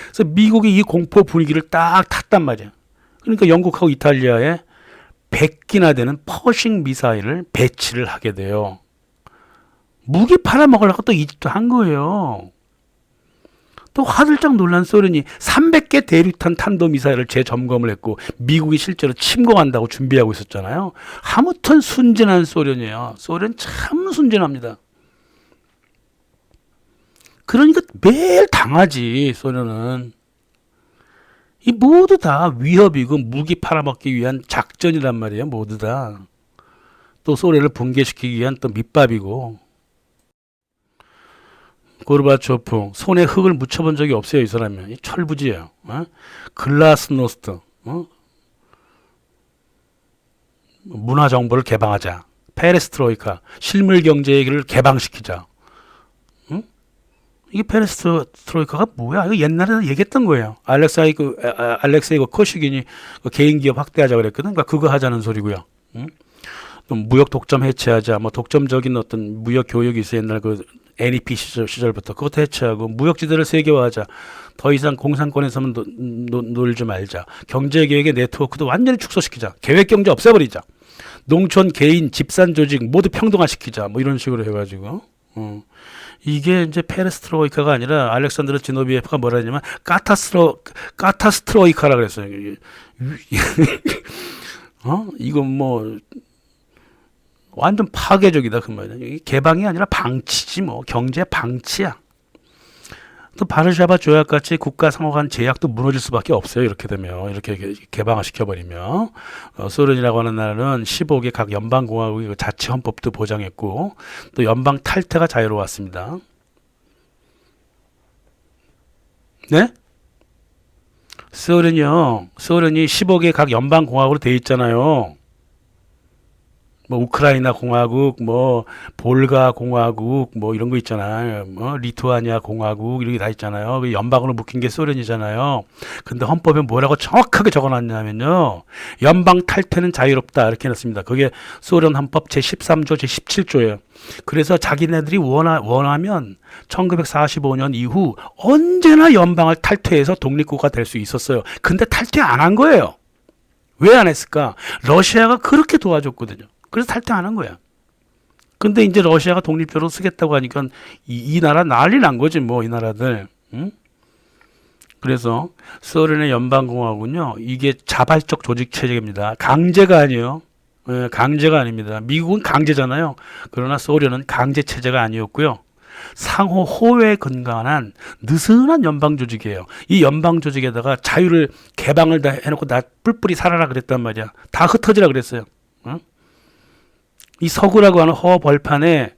그래서 미국이 이 공포 분위기를 딱 탔단 말이야. 그러니까 영국하고 이탈리아에 100기나 되는 퍼싱 미사일을 배치를 하게 돼요. 무기 팔아먹으려고 또 이집트 한 거예요. 또 화들짝 놀란 소련이 300개 대륙탄 탄도미사일을 재점검을 했고 미국이 실제로 침공한다고 준비하고 있었잖아요. 아무튼 순진한 소련이에요. 소련 참 순진합니다. 그러니까 매일 당하지 소련은. 이 모두 다 위협이고 무기 팔아먹기 위한 작전이란 말이에요. 모두 다. 또 소련을 붕괴시키기 위한 또 밑밥이고. 고르바초프 손에 흙을 묻혀본 적이 없어요. 이 사람이 철부지예요. 글라스노스트 문화 정보를 개방하자. 페레스트로이카 실물 경제를 개방시키자. 이게 페레스트로이카가 뭐야? 이거 옛날에 얘기했던 거예요. 알렉세이 코시긴이 개인 기업 확대하자 그랬거든. 그러니까 그거 하자는 소리고요. 또 무역 독점 해체하자. 뭐 독점적인 어떤 무역 교역이 있어 옛날 그 NEP 시절부터 그것도 해체하고 무역지대를 세계화하자. 더 이상 공산권에서만 놀지 말자. 경제계획의 네트워크도 완전히 축소시키자. 계획경제 없애버리자. 농촌, 개인, 집산 조직 모두 평등화시키자. 뭐 이런 식으로 해가지고 이게 이제 페레스트로이카가 아니라 알렉산드르 지노비에프가 뭐라 했냐면 까타스트로이카라 그랬어요. 이건 뭐 완전 파괴적이다 그 말이야. 개방이 아니라 방치지 뭐. 경제 방치야. 또 바르샤바 조약같이 국가 상호 간 제약도 무너질 수밖에 없어요. 이렇게 되면 이렇게 개방화 시켜버리면 소련이라고 하는 나라는 15개 각 연방공화국이 자치 헌법도 보장했고 또 연방 탈퇴가 자유로웠습니다. 네? 소련이 15개 각 연방공화국으로 돼 있잖아요. 뭐 우크라이나 공화국, 뭐 볼가 공화국, 뭐 이런 거 있잖아요. 뭐 리투아니아 공화국 이런 게 다 있잖아요. 연방으로 묶인 게 소련이잖아요. 근데 헌법에 뭐라고 정확하게 적어놨냐면요. 연방 탈퇴는 자유롭다 이렇게 해놨습니다. 그게 소련 헌법 제13조, 제17조예요. 그래서 자기네들이 원하면 1945년 이후 언제나 연방을 탈퇴해서 독립국가 될 수 있었어요. 근데 탈퇴 안 한 거예요. 왜 안 했을까? 러시아가 그렇게 도와줬거든요. 그래서 탈퇴 안 한 거야. 근데 이제 러시아가 독립적으로 쓰겠다고 하니까 이 나라 난리 난 거지 뭐 이 나라들. 응? 그래서 소련의 연방공화국은요. 이게 자발적 조직 체제입니다. 강제가 아니에요. 예, 강제가 아닙니다. 미국은 강제잖아요. 그러나 소련은 강제 체제가 아니었고요. 상호 호외에 근간한 느슨한 연방 조직이에요. 이 연방 조직에다가 자유를 개방을 다 해놓고 나 뿔뿔이 살아라 그랬단 말이야. 다 흩어지라 그랬어요. 응? 이 서구라고 하는 허벌판에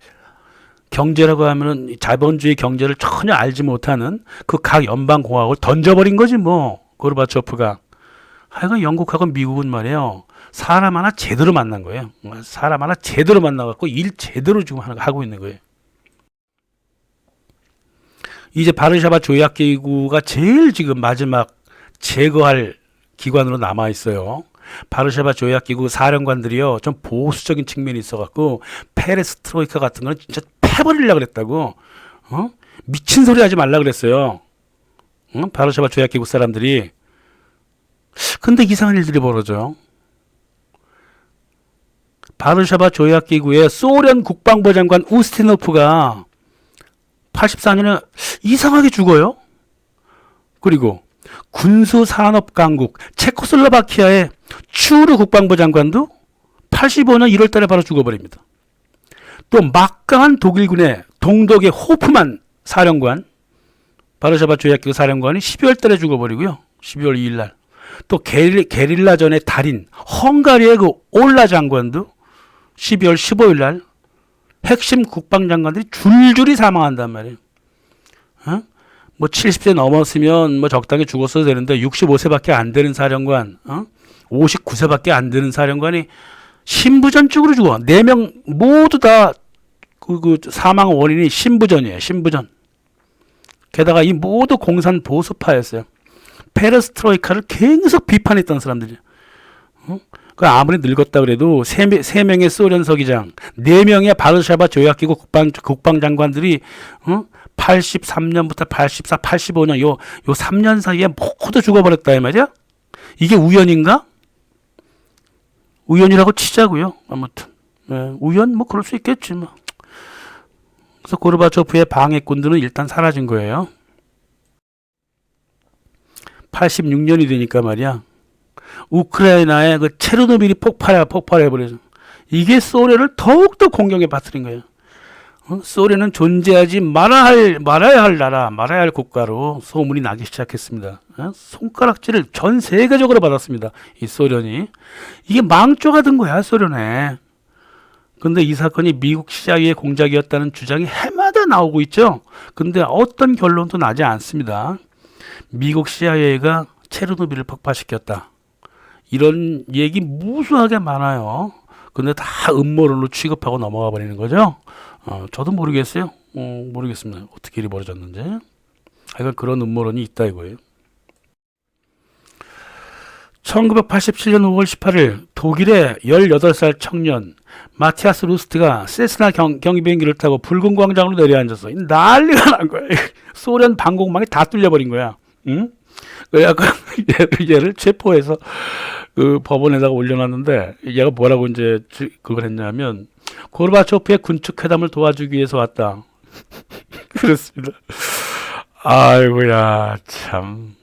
경제라고 하면은 자본주의 경제를 전혀 알지 못하는 그 각 연방공화국을 던져버린 거지 뭐. 고르바초프가. 하여간 영국하고 미국은 말이에요. 사람 하나 제대로 만난 거예요. 사람 하나 제대로 만나갖고 일 제대로 지금 하고 있는 거예요. 이제 바르샤바 조약기구가 제일 지금 마지막 제거할 기관으로 남아 있어요. 바르샤바 조약기구 사령관들이요 좀 보수적인 측면이 있어갖고 페레스트로이카 같은 거는 진짜 패버리려고 그랬다고. 미친 소리 하지 말라 그랬어요. 바르샤바 조약기구 사람들이. 근데 이상한 일들이 벌어져요. 바르샤바 조약기구의 소련 국방부 장관 우스티노프가 84년에 이상하게 죽어요. 그리고 군수산업 강국 체코슬로바키아의 추르 국방부 장관도 85년 1월 달에 바로 죽어버립니다. 또 막강한 독일군의 동독의 호프만 사령관, 바르샤바 조약기구 사령관이 12월 달에 죽어버리고요. 12월 2일 날. 또 게릴라전의 달인 헝가리의 그 올라 장관도 12월 15일 날 핵심 국방장관들이 줄줄이 사망한단 말이에요. 뭐 70세 넘었으면 뭐 적당히 죽었어도 되는데 65세밖에 안 되는 사령관, 59세밖에 안 되는 사령관이 신부전증으로 죽어. 4명 모두 다 그 사망 원인이 신부전이에요. 신부전. 게다가 이 모두 공산 보수파였어요. 페레스트로이카를 계속 비판했던 사람들이에요. 그 아무리 늙었다 그래도 3명의 소련 서기장, 4명의 바르샤바 조약기구 국방장관들이 83년부터 84, 85년 요 3년 사이에 모두 죽어버렸다 이 말이야. 이게 우연인가? 우연이라고 치자고요. 아무튼 우연 뭐 그럴 수 있겠지 뭐. 그래서 고르바초프의 방해꾼들은 일단 사라진 거예요. 86년이 되니까 말이야. 우크라이나의 그 체르노빌이 폭발해버려서 이게 소련을 더욱더 공격에 빠뜨린 거예요. 소련은 존재하지 말아야 할 나라, 말아야 할 국가로 소문이 나기 시작했습니다. 손가락질을 전 세계적으로 받았습니다. 이 소련이. 이게 망조가 든 거야, 소련에. 근데 이 사건이 미국 CIA의 공작이었다는 주장이 해마다 나오고 있죠. 근데 어떤 결론도 나지 않습니다. 미국 CIA가 체르노빌을 폭파시켰다. 이런 얘기 무수하게 많아요. 근데 다 음모론으로 취급하고 넘어가 버리는 거죠. 저도 모르겠어요. 모르겠습니다. 어떻게 일이 벌어졌는지. 하여간 그런 음모론이 있다 이거예요. 1987년 5월 18일 독일의 18살 청년 마티아스 루스트가 세스나 경비행기를 타고 붉은 광장으로 내려앉아서 난리가 난 거야. 소련 방공망이 다 뚫려버린 거야. 응? 그래갖고 얘를 체포해서 그 법원에다가 올려놨는데 얘가 뭐라고 이제 그걸 했냐면 고르바초프의 군축 회담을 도와주기 위해서 왔다. 그렇습니다. 아이고야 참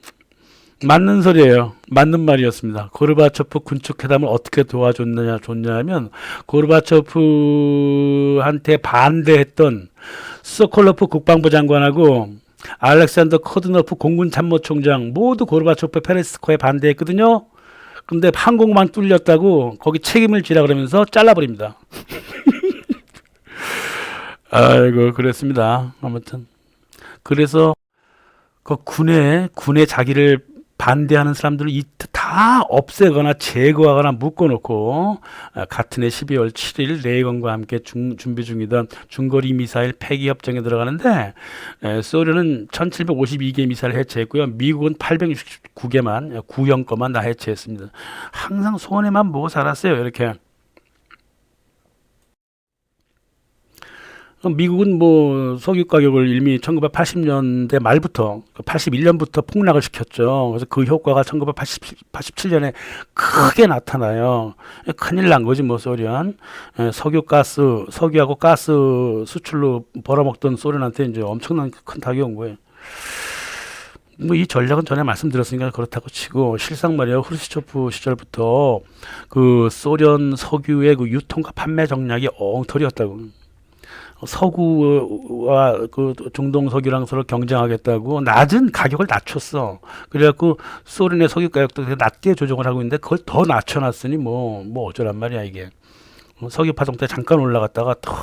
맞는 소리예요. 맞는 말이었습니다. 고르바초프 군축 회담을 어떻게 줬냐면 고르바초프한테 반대했던 소콜로프 국방부 장관하고 알렉산더 코드노프 공군 참모총장 모두 고르바초프 페레스코에 반대했거든요. 근데 항공망 뚫렸다고 거기 책임을 지라 그러면서 잘라버립니다. 아이고 그랬습니다. 아무튼 그래서 그 군에 자기를 반대하는 사람들을 다 없애거나 제거하거나 묶어놓고 같은 해 12월 7일 레이건과 함께 준비 중이던 중거리 미사일 폐기 협정에 들어가는데 소련은 1752개 미사일 해체했고요. 미국은 869개만 구형 거만 다 해체했습니다. 항상 손해만 보고 살았어요. 이렇게. 미국은 뭐 석유 가격을 이미 1980년대 말부터 81년부터 폭락을 시켰죠. 그래서 그 효과가 1987년에 크게 나타나요. 큰일 난 거지 뭐 소련. 석유하고 가스 수출로 벌어먹던 소련한테 이제 엄청난 큰 타격이 온 거예요. 뭐 이 전략은 전에 말씀드렸으니까 그렇다고 치고 실상 말이에요. 후르시초프 시절부터 그 소련 석유의 그 유통과 판매 정략이 엉터리였다고. 서구와 그 중동 석유랑 서로 경쟁하겠다고 낮은 가격을 낮췄어. 그래갖고 소련의 석유 가격도 낮게 조정을 하고 있는데 그걸 더 낮춰놨으니 뭐 어쩌란 말이야 이게. 석유 파동 때 잠깐 올라갔다가 더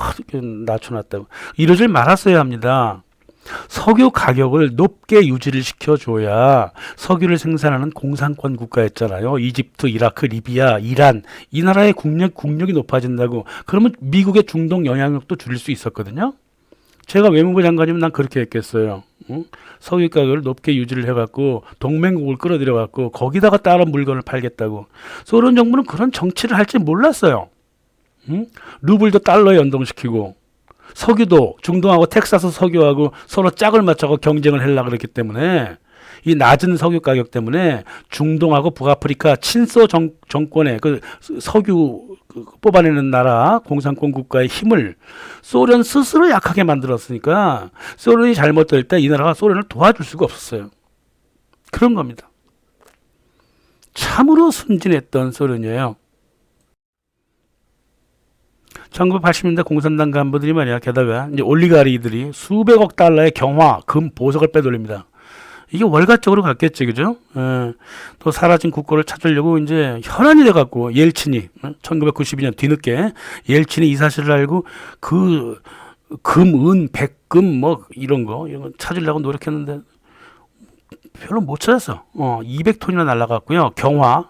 낮춰놨다고. 이러질 말았어야 합니다. 석유 가격을 높게 유지를 시켜줘야 석유를 생산하는 공산권 국가였잖아요. 이집트, 이라크, 리비아, 이란 이 나라의 국력이 높아진다고. 그러면 미국의 중동 영향력도 줄일 수 있었거든요. 제가 외무부 장관이면 난 그렇게 했겠어요. 응? 석유 가격을 높게 유지를 해갖고 동맹국을 끌어들여갖고 거기다가 다른 물건을 팔겠다고. 소련 정부는 그런 정치를 할지 몰랐어요. 응? 루블도 달러에 연동시키고 석유도 중동하고 텍사스 석유하고 서로 짝을 맞춰서 경쟁을 하려고 그랬기 때문에 이 낮은 석유 가격 때문에 중동하고 북아프리카 친소 정권의 그 석유 뽑아내는 나라 공산권 국가의 힘을 소련 스스로 약하게 만들었으니까 소련이 잘못될 때 이 나라가 소련을 도와줄 수가 없었어요. 그런 겁니다. 참으로 순진했던 소련이에요. 1980년대 공산당 간부들이 말이야, 게다가 이제 올리가리들이 수백억 달러의 경화, 금, 보석을 빼돌립니다. 이게 월가적으로 갔겠지, 그죠? 또 사라진 국고를 찾으려고 이제 혈안이 돼갖고 옐친이 1992년 뒤늦게 옐친이 이 사실을 알고 그 금, 은, 백금 뭐 이런 거 찾으려고 노력했는데 별로 못 찾았어. 200톤이나 날라갔고요. 경화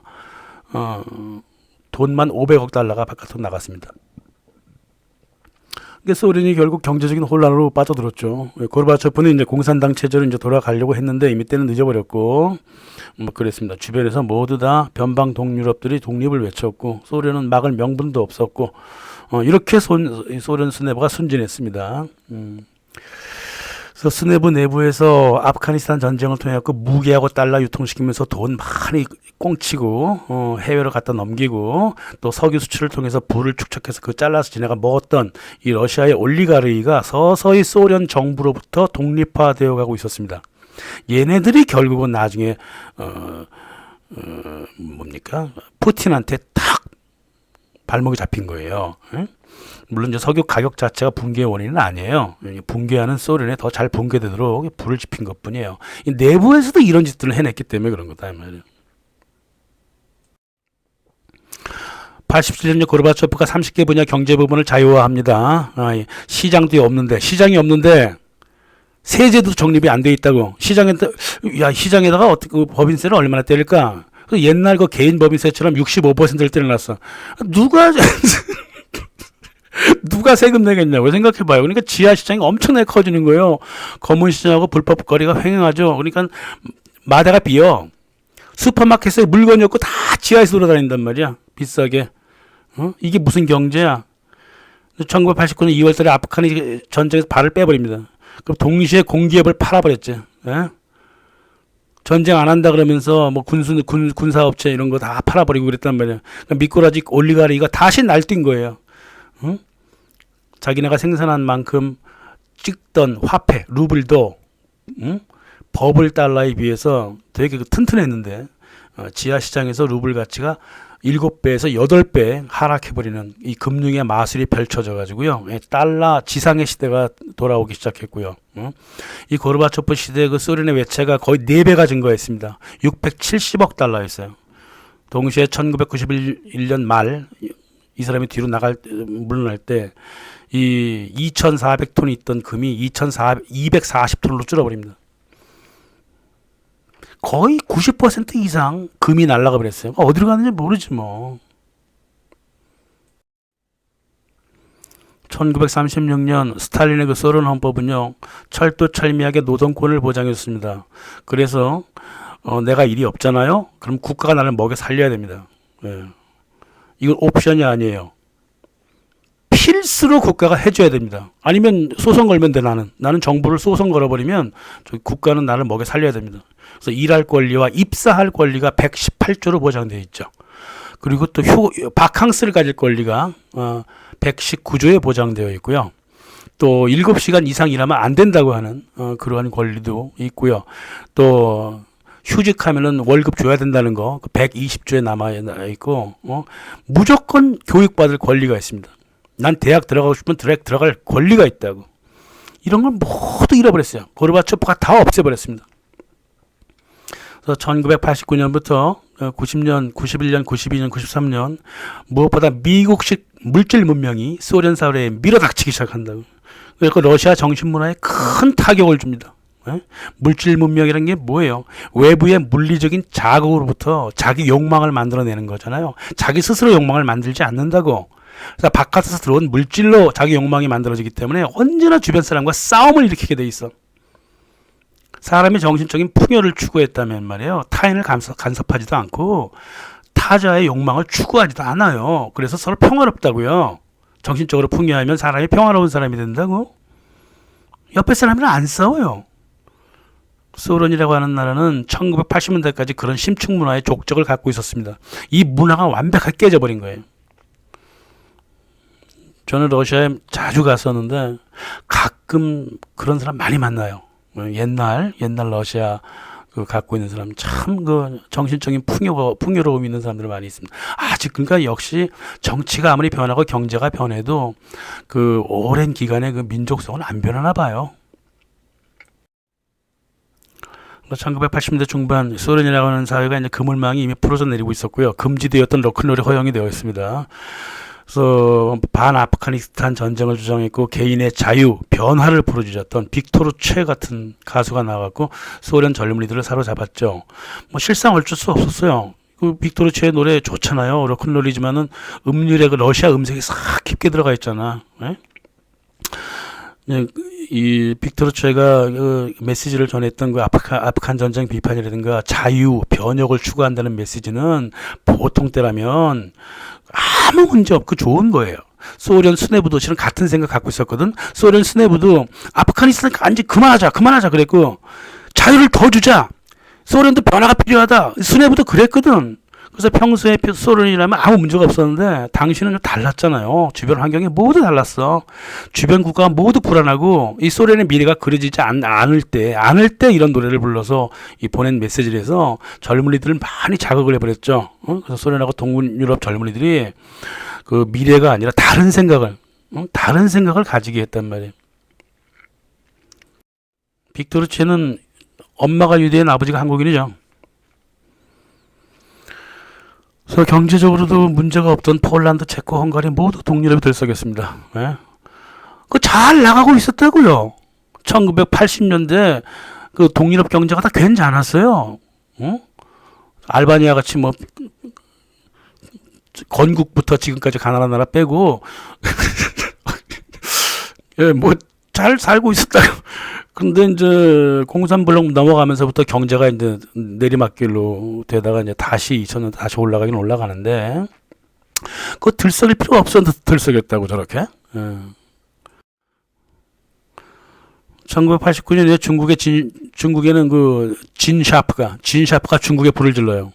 돈만 500억 달러가 바깥으로 나갔습니다. 소련이 결국 경제적인 혼란으로 빠져들었죠. 고르바초프는 이제 공산당 체제로 이제 돌아가려고 했는데 이미 때는 늦어버렸고, 뭐 그랬습니다. 주변에서 모두 다 변방 동유럽들이 독립을 외쳤고, 소련은 막을 명분도 없었고, 이렇게 소련 수뇌부가 순진했습니다. 그래서 수뇌부 내부에서 아프가니스탄 전쟁을 통해 갖고 무기하고 달러 유통시키면서 돈 많이 꽁치고 해외로 갖다 넘기고 또 석유 수출을 통해서 부를 축적해서 그 잘라서 지네가 먹었던 이 러시아의 올리가르이가 서서히 소련 정부로부터 독립화되어 가고 있었습니다. 얘네들이 결국은 나중에 뭡니까? 푸틴한테 탁 발목이 잡힌 거예요. 응? 물론 이제 석유 가격 자체가 붕괴의 원인은 아니에요. 붕괴하는 소련에 더 잘 붕괴되도록 불을 지핀 것뿐이에요. 내부에서도 이런 짓들을 해냈기 때문에 그런 거다 말이에요. 87년 고르바초프가 30개 분야 경제 부분을 자유화합니다. 시장도 없는데 시장이 없는데 세제도 정립이 안 돼 있다고. 시장에다가 어떻게 법인세를 얼마나 때릴까? 옛날 그 개인 법인세처럼 65%를 때려놨어. 누가 세금 내겠냐고 생각해봐요. 그러니까 지하 시장이 엄청나게 커지는 거예요. 검은 시장하고 불법 거리가 횡행하죠. 그러니까 마다가 비어. 슈퍼마켓에 물건이 없고 다 지하에서 돌아다닌단 말이야. 비싸게. 이게 무슨 경제야? 1989년 2월달에 아프가니 전쟁에서 발을 빼버립니다. 그럼 동시에 공기업을 팔아버렸지. 예? 전쟁 안 한다 그러면서 뭐 군사업체 이런 거 다 팔아버리고 그랬단 말이야. 그러니까 미꾸라지 올리가리가 다시 날뛴 거예요. 응? 자기네가 생산한 만큼 찍던 화폐, 루블도 버블 달러에 비해서 되게 튼튼했는데 지하시장에서 루블 가치가 7배에서 8배 하락해버리는 이 금융의 마술이 펼쳐져 가지고요. 달러 지상의 시대가 돌아오기 시작했고요. 이 고르바초프 시대의 그 소련의 외채가 거의 4배가 증가했습니다. 670억 달러였어요. 동시에 1991년 말 이 사람이 뒤로 물러날 때 이 2,400톤이 있던 금이 240톤으로 줄어버립니다. 거의 90% 이상 금이 날아가 버렸어요. 어디로 가는지 모르지 뭐. 1936년 스탈린의 그 소련 헌법은요, 철두철미하게 노동권을 보장했습니다. 그래서 내가 일이 없잖아요. 그럼 국가가 나를 먹여 살려야 됩니다. 예. 이건 옵션이 아니에요. 필수로 국가가 해줘야 됩니다. 아니면 소송 걸면 돼. 나는 정부를 소송 걸어버리면 국가는 나를 먹여 살려야 됩니다. 그래서 일할 권리와 입사할 권리가 118조로 보장되어 있죠. 그리고 또 바캉스를 가질 권리가 119조에 보장되어 있고요. 또 7시간 이상 일하면 안 된다고 하는 그러한 권리도 있고요. 또 휴직하면은 월급 줘야 된다는 거 120조에 남아 있고 무조건 교육받을 권리가 있습니다. 난 대학 들어가고 싶으면 들어갈 권리가 있다고. 이런 걸 모두 잃어버렸어요. 고르바초프가 다 없애버렸습니다. 그래서 1989년부터 90년, 91년, 92년, 93년 무엇보다 미국식 물질 문명이 소련 사회에 밀어닥치기 시작한다고. 그래서 러시아 정신문화에 큰 타격을 줍니다. 물질 문명이라는 게 뭐예요? 외부의 물리적인 자극으로부터 자기 욕망을 만들어내는 거잖아요. 자기 스스로 욕망을 만들지 않는다고. 그래서 바깥에서 들어온 물질로 자기 욕망이 만들어지기 때문에 언제나 주변 사람과 싸움을 일으키게 돼 있어. 사람이 정신적인 풍요를 추구했다면 말이에요. 타인을 간섭하지도 않고 타자의 욕망을 추구하지도 않아요. 그래서 서로 평화롭다고요. 정신적으로 풍요하면 사람이 평화로운 사람이 된다고. 옆에 사람이랑 안 싸워요. 소련이라고 하는 나라는 1980년대까지 그런 심층 문화의 족적을 갖고 있었습니다. 이 문화가 완벽하게 깨져버린 거예요. 저는 러시아에 자주 갔었는데 가끔 그런 사람 많이 만나요. 옛날 러시아 그 갖고 있는 사람 참 그 정신적인 풍요로움 있는 사람들 많이 있습니다. 아직 그러니까 역시 정치가 아무리 변하고 경제가 변해도 그 오랜 기간의 그 민족성은 안 변하나 봐요. 1980년대 중반 소련이라고 하는 사회가 이제 그물망이 이미 풀어져 내리고 있었고요. 금지되었던 로큰롤이 허용이 되어 있습니다. 그래서 반아프가니스탄 전쟁을 주장했고 개인의 자유, 변화를 부르짖었던 빅토르 최 같은 가수가 나왔고 소련 젊은이들을 사로잡았죠. 뭐 실상 어쩔 수 없었어요. 그 빅토르 최의 노래 좋잖아요. 로큰롤이지만은 음률에 그 러시아 음색이 싹 깊게 들어가 있잖아. 네? 이 빅토르 최가 그 메시지를 전했던 그 아프간 전쟁 비판이라든가 자유, 변혁을 추구한다는 메시지는 보통 때라면 아무 문제 없고 좋은 거예요. 소련 수뇌부도 실은 같은 생각 갖고 있었거든. 소련 수뇌부도 아프가니스탄 간지 그만하자 그랬고 자유를 더 주자. 소련도 변화가 필요하다. 수뇌부도 그랬거든. 그래서 평소에 소련이라면 아무 문제가 없었는데 당시는 좀 달랐잖아요. 주변 환경이 모두 달랐어. 주변 국가가 모두 불안하고 이 소련의 미래가 그려지지 않을 때 이런 노래를 불러서 이 보낸 메시지를 해서 젊은이들을 많이 자극을 해버렸죠. 그래서 소련하고 동유럽 젊은이들이 그 미래가 아니라 다른 생각을 가지게 했단 말이에요. 빅토르 최는 엄마가 유대인, 아버지가 한국인이죠. 그래서 경제적으로도 문제가 없던 폴란드, 체코, 헝가리 모두 동유럽에 들썩였습니다. 예? 그 잘 나가고 있었다고요. 1980년대 그 동유럽 경제가 다 괜찮았어요. 알바니아 같이 뭐 건국부터 지금까지 가난한 나라 빼고 예, 뭐 잘 살고 있었다고. 근데 이제 공산블록 넘어가면서부터 경제가 이제 내리막길로 되다가 이제 다시 2000년 다시 올라가긴 올라가는데 그거 들썩일 필요가 없었는데 들썩였다고 저렇게. 1989년에 중국에는 그 진샤프가 중국에 불을 질러요.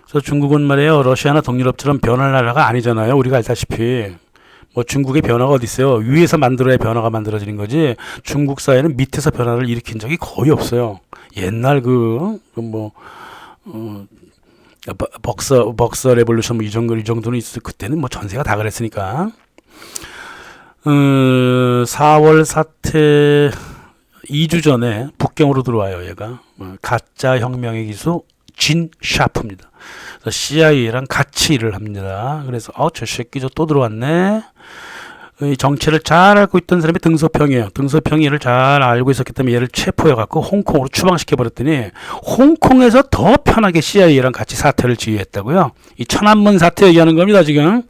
그래서 중국은 말이에요, 러시아나 동유럽처럼 변할 나라가 아니잖아요. 우리가 알다시피. 뭐 중국의 변화가 어디 있어요? 위에서 만들어야 변화가 만들어지는 거지. 중국 사회는 밑에서 변화를 일으킨 적이 거의 없어요. 옛날 벅서 레볼루션 뭐 이 정도는 있어. 그때는 뭐 전세가 다 그랬으니까. 4월 사태 2주 전에 북경으로 들어와요. 얘가 가짜 혁명의 기수 진 샤프입니다. CIA랑 같이 일을 합니다. 그래서 저 새끼 또 들어왔네. 이 정체를 잘 알고 있던 사람이 등소평이에요. 등소평이 얘를 잘 알고 있었기 때문에 얘를 체포해갖고 홍콩으로 추방시켜버렸더니 홍콩에서 더 편하게 CIA랑 같이 사태를 지휘했다고요. 이 천안문 사태 얘기하는 겁니다 지금.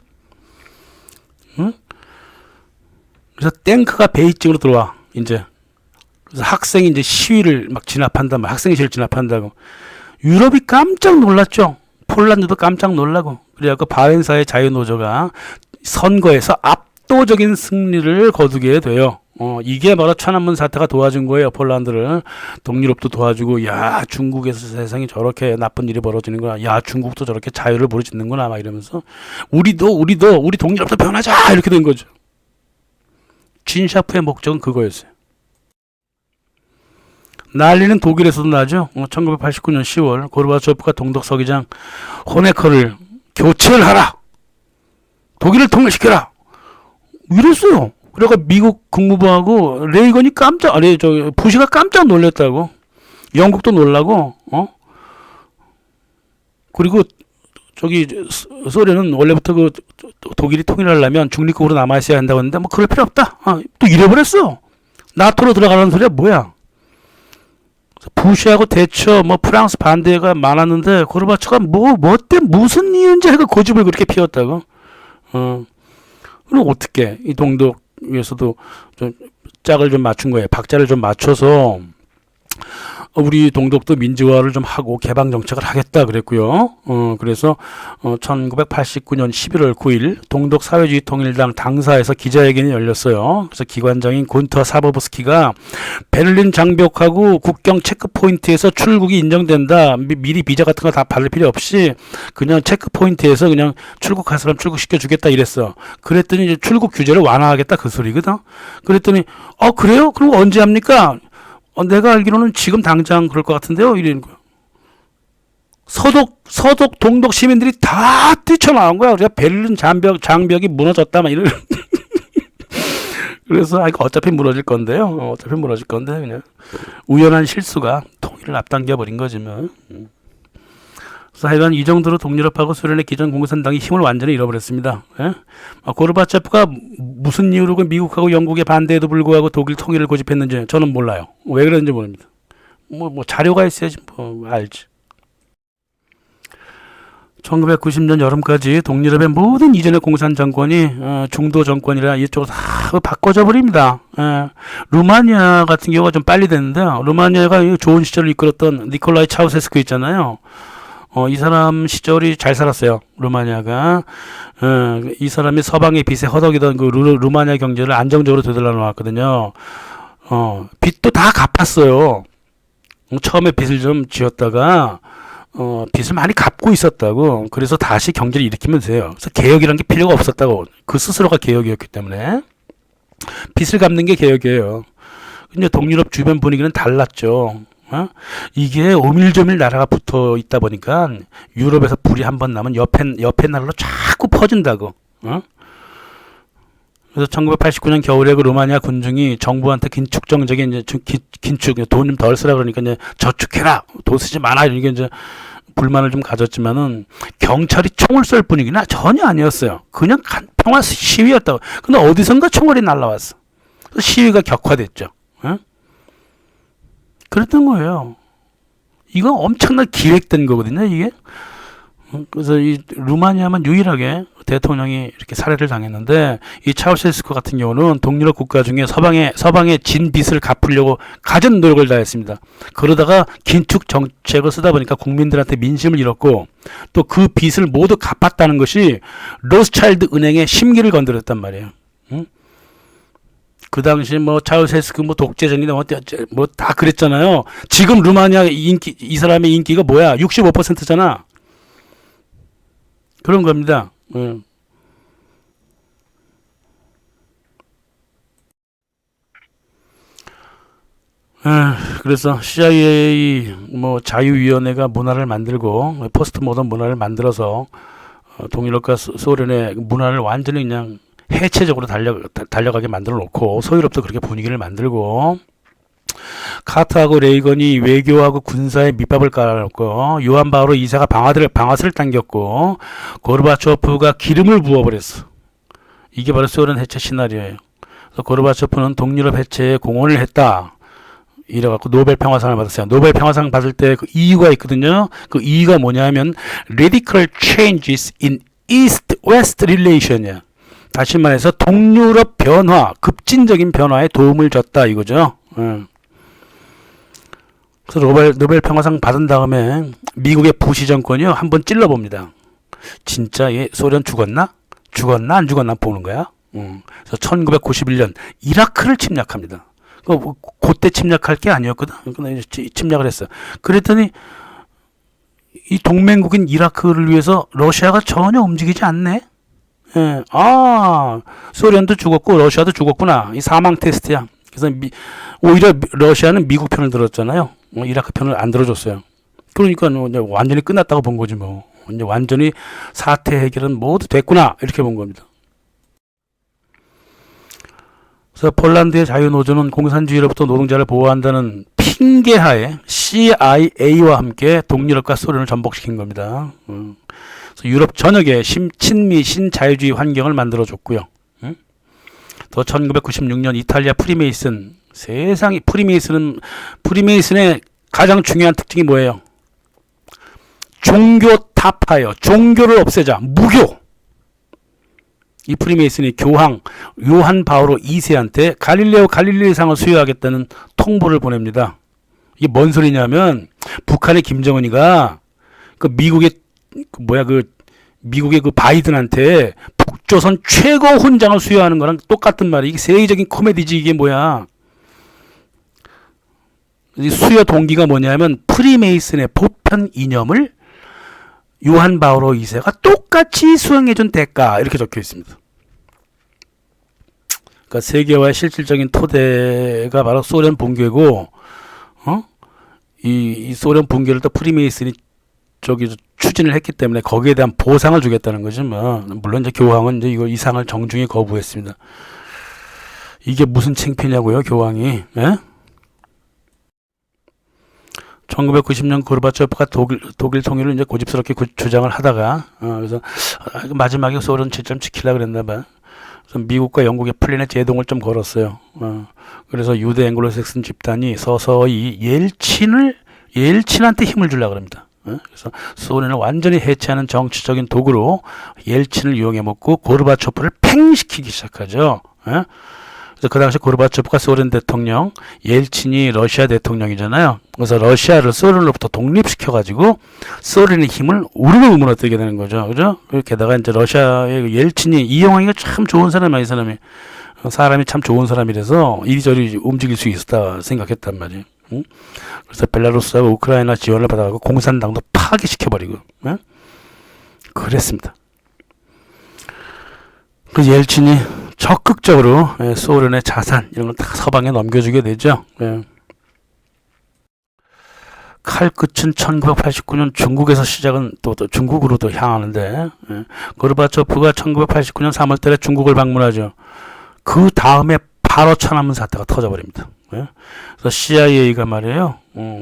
그래서 탱크가 베이징으로 들어와 이제. 그래서 학생이 이제 시위를 막 진압한다, 학생시위를 진압한다고. 유럽이 깜짝 놀랐죠. 폴란드도 깜짝 놀라고. 그래갖고 바렌사의 자유노조가 선거에서 압도적인 승리를 거두게 돼요. 이게 바로 천안문 사태가 도와준 거예요. 폴란드를. 동유럽도 도와주고, 야, 중국에서 세상이 저렇게 나쁜 일이 벌어지는구나. 야, 중국도 저렇게 자유를 부르짖는구나. 막 이러면서 우리 동유럽도 변하자. 이렇게 된 거죠. 진샤프의 목적은 그거였어요. 난리는 독일에서도 나죠. 1989년 10월 고르바초프가 동독 서기장 호네커를 교체를 하라. 독일을 통일시켜라. 이랬어요. 그래가 미국 국무부하고 레이건이 부시가 깜짝 놀랐다고. 영국도 놀라고. 그리고 소련은 원래부터 독일이 통일하려면 중립국으로 남아있어야 한다고 했는데 뭐 그럴 필요 없다. 또 이래버렸어. 나토로 들어가라는 소리야 뭐야. 부시하고 대처 프랑스 반대가 많았는데 고르바초프가 무슨 이유인지 해서 고집을 그렇게 피웠다고. 그럼 어떻게 이 동독에서도 좀 짝을 좀 맞춘 거예요. 박자를 좀 맞춰서 우리 동독도 민주화를 좀 하고 개방 정책을 하겠다 그랬고요. 그래서 1989년 11월 9일 동독 사회주의 통일당 당사에서 기자회견이 열렸어요. 그래서 기관장인 군터 사보브스키가 베를린 장벽하고 국경 체크포인트에서 출국이 인정된다. 미리 비자 같은 거 다 받을 필요 없이 그냥 체크포인트에서 그냥 출국할 사람 출국시켜 주겠다 이랬어. 그랬더니 이제 출국 규제를 완화하겠다 그 소리거든. 그랬더니 그래요? 그럼 언제 합니까? 내가 알기로는 지금 당장 그럴 것 같은데요. 이러는 거야. 서독, 동독 시민들이 다 뛰쳐나온 거야. 우리가 베를린 장벽이 무너졌다, 막 이런. 그래서 이거 어차피 무너질 건데요. 어차피 무너질 건데 그냥 우연한 실수가 통일을 앞당겨 버린 거지 뭐. 그래서 하여간 이 정도로 동유럽하고 소련의 기존 공산당이 힘을 완전히 잃어버렸습니다. 예? 고르바초프가 무슨 이유로 미국하고 영국의 반대에도 불구하고 독일 통일을 고집했는지 저는 몰라요. 왜 그랬는지 모릅니다. 뭐 자료가 있어야지 뭐 알지. 1990년 여름까지 동유럽의 모든 이전의 공산 정권이 중도 정권이라 이쪽으로 다 바꿔져 버립니다. 루마니아 같은 경우가 좀 빨리 됐는데요. 루마니아가 좋은 시절을 이끌었던 니콜라이 차우세스크 있잖아요. 이 사람 시절이 잘 살았어요. 루마니아가. 이 사람이 서방의 빚에 허덕이던 그 루마니아 경제를 안정적으로 되돌려 놓았거든요. 빚도 다 갚았어요. 처음에 빚을 좀 지었다가 빚을 많이 갚고 있었다고. 그래서 다시 경제를 일으키면 돼요. 그래서 개혁이란 게 필요가 없었다고. 그 스스로가 개혁이었기 때문에. 빚을 갚는 게 개혁이에요. 근데 동유럽 주변 분위기는 달랐죠. 이게 오밀조밀 나라가 붙어 있다 보니까 유럽에서 불이 한번 나면 옆에 나라로 자꾸 퍼진다고. 그래서 1989년 겨울에 그 루마니아 군중이 정부한테 긴축정적인 이제 긴축 돈 좀 덜 쓰라 그러니까 이제 저축해라 돈 쓰지 마라 이렇게 이제 불만을 좀 가졌지만은 경찰이 총을 쏠 분위기는 전혀 아니었어요. 그냥 평화 시위였다고. 근데 어디선가 총알이 날라왔어. 시위가 격화됐죠. 그랬던 거예요. 이거 엄청나게 기획된 거거든요, 이게. 그래서 이 루마니아만 유일하게 대통령이 이렇게 살해를 당했는데 이 차우셰스쿠 같은 경우는 동유럽 국가 중에 서방의 진 빚을 갚으려고 가진 노력을 다했습니다. 그러다가 긴축 정책을 쓰다 보니까 국민들한테 민심을 잃었고 또 그 빚을 모두 갚았다는 것이 로스차일드 은행의 심기를 건드렸단 말이에요. 그 당시 뭐 차우세스크 뭐 독재전이나 뭐 다 그랬잖아요. 지금 루마니아 이 사람의 인기가 뭐야? 65%잖아. 그런 겁니다. 그래서 CIA 뭐 자유위원회가 문화를 만들고 포스트 모던 문화를 만들어서 동유럽과 소련의 문화를 완전히 그냥 해체적으로 달려가게 만들어 놓고 소유럽도 그렇게 분위기를 만들고 카터하고 레이건이 외교하고 군사에 밑밥을 깔아놓고 요한 바오로 2세가 방아쇠를 당겼고 고르바초프가 기름을 부어버렸어. 이게 바로 소련 해체 시나리오예요. 그래서 고르바초프는 동유럽 해체에 공헌을 했다. 이래갖고 노벨 평화상을 받았어요. 노벨 평화상 받을 때 그 이유가 있거든요. 그 이유가 뭐냐면 radical changes in East-West relation이야. 다시 말해서 동유럽 변화, 급진적인 변화에 도움을 줬다 이거죠. 그래서 노벨 평화상 받은 다음에 미국의 부시 정권이요 한번 찔러봅니다. 진짜 얘 소련 죽었나 안 죽었나 보는 거야. 그래서 1991년 이라크를 침략합니다. 그때 침략할 게 아니었거든. 근데 침략을 했어. 그랬더니 이 동맹국인 이라크를 위해서 러시아가 전혀 움직이지 않네. 소련도 죽었고 러시아도 죽었구나. 이 사망 테스트야. 그래서 오히려 러시아는 미국 편을 들었잖아요. 이라크 편을 안 들어줬어요. 그러니까 완전히 끝났다고 본 거지 뭐. 이제 완전히 사태 해결은 모두 됐구나 이렇게 본 겁니다. 그래서 폴란드의 자유노조는 공산주의로부터 노동자를 보호한다는 핑계하에 CIA와 함께 동유럽과 소련을 전복시킨 겁니다. 그래서 유럽 전역에 친미 신자유주의 환경을 만들어줬고요. 또 1996년 이탈리아 프리메이슨 세상이 프리메이슨의 가장 중요한 특징이 뭐예요? 종교 타파예요. 종교를 없애자. 무교. 이 프리메이슨이 교황 요한 바오로 2세한테 갈릴레오상을 수여하겠다는 통보를 보냅니다. 이게 뭔 소리냐면 북한의 김정은이가 미국의 바이든한테 북조선 최고 훈장을 수여하는 거랑 똑같은 말이야. 이게 세계적인 코미디지 이게 뭐야. 수여 동기가 뭐냐면 프리메이슨의 보편 이념을 요한 바오로 2세가 똑같이 수행해준 대가 이렇게 적혀 있습니다. 그러니까 세계화의 실질적인 토대가 바로 소련 붕괴고 이 소련 붕괴를 또 프리메이슨이 저기 추진을 했기 때문에 거기에 대한 보상을 주겠다는 거지 뭐. 물론 이제 교황은 이제 이거 이상을 정중히 거부했습니다. 이게 무슨 창피냐고요, 교황이? 예? 1990년 고르바초프가 독일 통일을 이제 고집스럽게 주장을 하다가 그래서 마지막에 소련 채점 지키려고 그랬나 봐. 그래서 미국과 영국의 플랜에 제동을 좀 걸었어요. 그래서 유대 앵글로색슨 집단이 서서히 옐친한테 힘을 주려고 합니다. 그래서 소련을 완전히 해체하는 정치적인 도구로 옐친을 이용해 먹고 고르바초프를 팽시키기 시작하죠. 그래서 그 당시 고르바초프가 소련 대통령, 옐친이 러시아 대통령이잖아요. 그래서 러시아를 소련으로부터 독립시켜가지고 소련의 힘을 우르르 무너뜨리게 되는 거죠. 그죠? 게다가 이제 러시아의 옐친이 이용하기가 참 좋은 사람이야, 이 사람이. 사람이 참 좋은 사람이라서 이리저리 움직일 수 있었다 생각했단 말이에요. 그래서 벨라루스하고 우크라이나 지원을 받아가고 공산당도 파괴시켜버리고, 그랬습니다. 그 옐친이 적극적으로 소련의 자산 이런 걸 다 서방에 넘겨주게 되죠. 칼끝은 1989년 중국에서 시작은 또 중국으로도 향하는데, 고르바초프가 1989년 3월달에 중국을 방문하죠. 그 다음에 바로 천안문 사태가 터져버립니다. 그래서 CIA가 말이에요.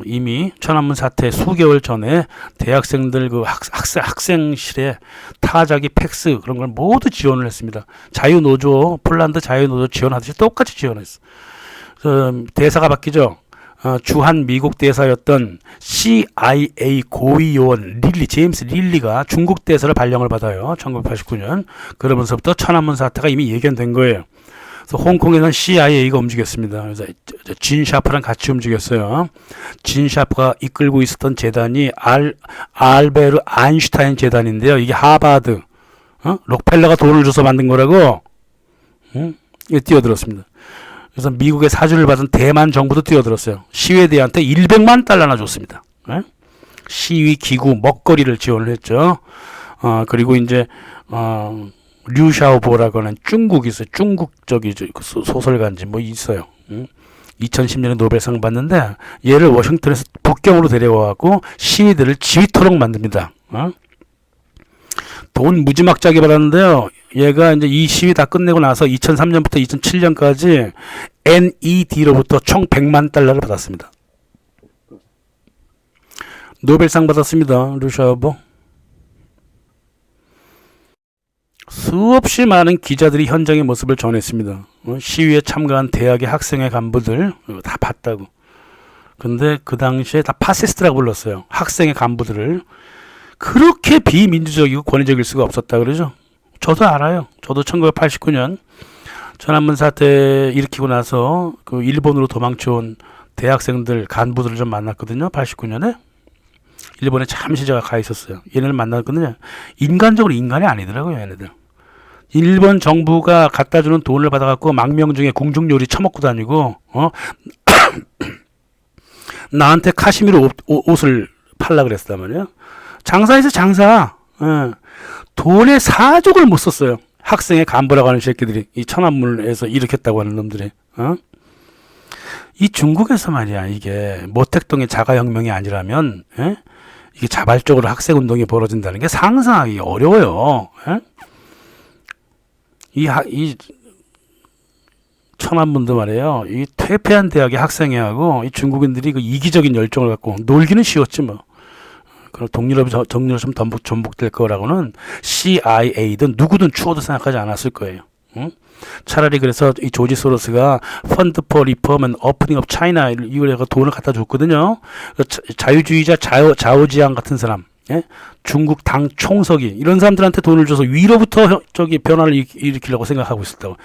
이미 천안문 사태 수개월 전에 대학생들 그 학생실에 타자기 팩스 그런 걸 모두 지원을 했습니다. 자유노조, 폴란드 자유노조 지원하듯이 똑같이 지원했어. 그래서 대사가 바뀌죠. 주한 미국 대사였던 CIA 고위 요원 제임스 릴리가 중국 대사를 발령을 받아요. 1989년. 그러면서부터 천안문 사태가 이미 예견된 거예요. 그래서 홍콩에서는 CIA가 움직였습니다. 그래서 진 샤프랑 같이 움직였어요. 진 샤프가 이끌고 있었던 재단이 알베르 아인슈타인 재단인데요. 이게 하버드, 록펠러가 돈을 줘서 만든 거라고, 이게 뛰어들었습니다. 그래서 미국의 사주를 받은 대만 정부도 뛰어들었어요. 시위대한테 100만 달러나 줬습니다. 시위 기구 먹거리를 지원을 했죠. 그리고 이제 류샤오보라고 하는 중국이 있어요. 중국 소설가인지 뭐 있어요. 2010년에 노벨상 받는데 얘를 워싱턴에서 북경으로 데려와갖고 시위대를 지휘토록 만듭니다. 돈 무지막지하게 받았는데요. 얘가 이제 이 시위 다 끝내고 나서 2003년부터 2007년까지 NED로부터 총 100만 달러를 받았습니다. 노벨상 받았습니다. 류샤오보. 수없이 많은 기자들이 현장의 모습을 전했습니다. 시위에 참가한 대학의 학생회 간부들 다 봤다고. 근데 그 당시에 다 파시스트라고 불렀어요. 학생회 간부들을. 그렇게 비민주적이고 권위적일 수가 없었다 그러죠. 저도 알아요. 저도 1989년 천안문 사태 일으키고 나서 그 일본으로 도망쳐온 대학생들 간부들을 좀 만났거든요. 89년에. 일본에 잠시 제가 가 있었어요. 얘네를 만났거든요. 인간적으로 인간이 아니더라고요, 얘네들. 일본 정부가 갖다 주는 돈을 받아갖고 망명중에 궁중요리 처먹고 다니고, 나한테 카시미르 옷을 팔라 그랬단 말이에요. 장사에서 장사. 돈의 사족을 못 썼어요. 학생의 간부라고 하는 새끼들이, 이 천안문에서 일으켰다고 하는 놈들이. 이 중국에서 말이야, 이게 모택동의 자가혁명이 아니라면, 이게 자발적으로 학생운동이 벌어진다는 게 상상하기 어려워요. 이 천안문도 말이에요. 이 퇴폐한 대학의 학생회하고 이 중국인들이 그 이기적인 열정을 갖고 놀기는 쉬웠지 뭐. 그럼 동유럽이 좀 전복될 거라고는 CIA든 누구든 추워도 생각하지 않았을 거예요. 차라리 그래서 이 조지 소로스가 펀드 포 리폼 앤 오프닝 업 차이나 이걸 돈을 갖다 줬거든요. 자유주의자 자오지앙 같은 사람, 중국 당 총석이 이런 사람들한테 돈을 줘서 위로부터 변화를 일으키려고 생각하고 있었다고.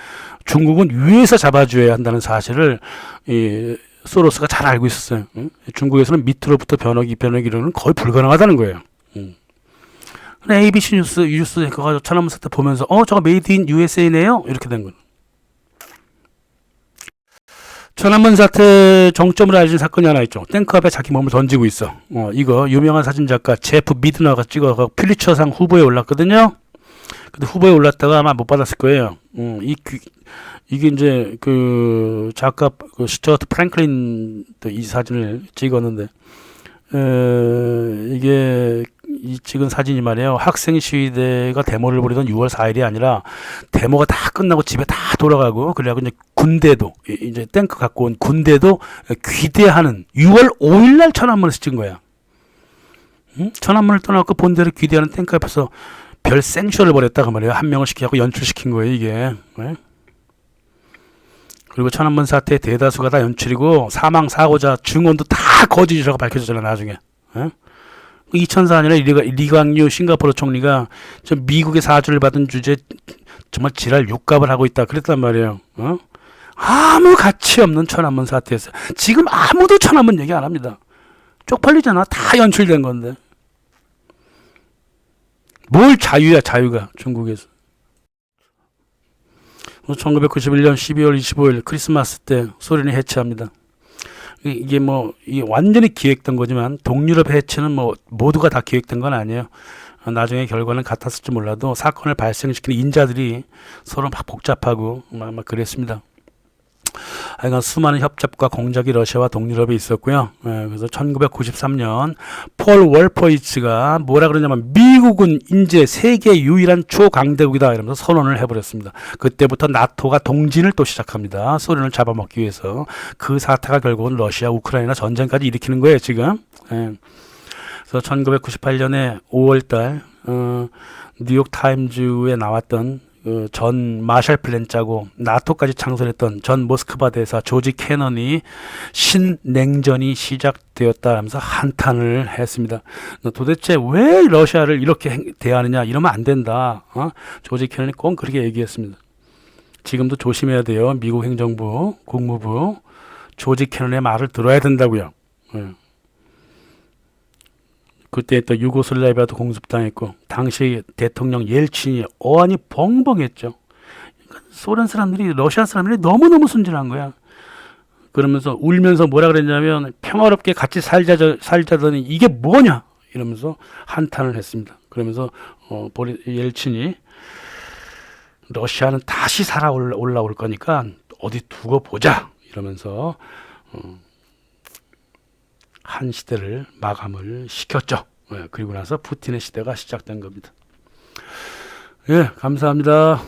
중국은 위에서 잡아줘야 한다는 사실을 소로스가 잘 알고 있었어요. 중국에서는 밑으로부터 변하기는 거의 불가능하다는 거예요. ABC 뉴스 그거 천안문 사태 보면서 저거 메이드 인 USA네요. 이렇게 된 거예요. 천안문 사태 정점을 알려진 사건이 하나 있죠. 탱크 앞에 자기 몸을 던지고 있어. 이거 유명한 사진작가 제프 미드너가 찍어서 퓰리처상 후보에 올랐거든요. 근데 후보에 올랐다가 아마 못 받았을 거예요. 이게 이제 그 작가 그 스튜어트 프랭클린도 이 사진을 찍었는데 이게 이 찍은 사진이 말이에요. 학생 시위대가 데모를 벌이던 6월 4일이 아니라 데모가 다 끝나고 집에 다 돌아가고 그래갖고 이제 군대도 이제 탱크 갖고 온 군대도 귀대하는 6월 5일 날 천안문에서 찍은 거야. 응? 천안문을 떠나고 본대를 귀대하는 탱크 앞에서 별 생쇼를 벌였다 그 말이에요. 한 명을 시키고 연출시킨 거예요 이게. 네? 그리고 천안문 사태의 대다수가 다 연출이고 사망 사고자 증언도 다 거짓이라고 밝혀졌잖아요 나중에. 네? 2004년에 리광유 싱가포르 총리가 저 미국의 사주를 받은 주제에 정말 지랄 육갑을 하고 있다 그랬단 말이에요. 어? 아무 가치 없는 천안문 사태에서 지금 아무도 천안문 얘기 안 합니다. 쪽팔리잖아. 다 연출된 건데. 뭘 자유야 자유가 중국에서. 1991년 12월 25일 크리스마스 때 소련이 해체합니다. 이게 완전히 기획된 거지만 동유럽 해체는 모두가 다 기획된 건 아니에요. 나중에 결과는 같았을지 몰라도 사건을 발생시키는 인자들이 서로 막 복잡하고 막 그랬습니다. 하여간 수많은 협잡과 공작이 러시아와 동유럽에 있었고요. 그래서 1993년 폴 월퍼이츠가 뭐라 그러냐면 미국은 이제 세계 유일한 초강대국이다 이러면서 선언을 해버렸습니다. 그때부터 나토가 동진을 또 시작합니다. 소련을 잡아먹기 위해서. 그 사태가 결국은 러시아 우크라이나 전쟁까지 일으키는 거예요 지금. 그래서 1998년에 5월달 뉴욕 타임즈에 나왔던 전 마샬 플랜 짜고 나토까지 창설했던 전 모스크바 대사 조지 캐넌이 신냉전이 시작되었다 하면서 한탄을 했습니다. 도대체 왜 러시아를 이렇게 대하느냐 이러면 안 된다. 조지 캐넌이 꼭 그렇게 얘기했습니다. 지금도 조심해야 돼요. 미국 행정부 국무부 조지 캐넌의 말을 들어야 된다고요. 그때 또 유고슬라비아도 공습당했고 당시 대통령 옐친이 어안이 벙벙했죠. 소련 사람들이 러시아 사람들이 너무너무 순진한 거야. 그러면서 울면서 뭐라 그랬냐면 평화롭게 같이 살자더니 이게 뭐냐 이러면서 한탄을 했습니다. 그러면서 옐친이 러시아는 다시 살아 올라올 거니까 어디 두고 보자 이러면서 한 시대를 마감을 시켰죠. 그리고 나서 푸틴의 시대가 시작된 겁니다. 예, 감사합니다.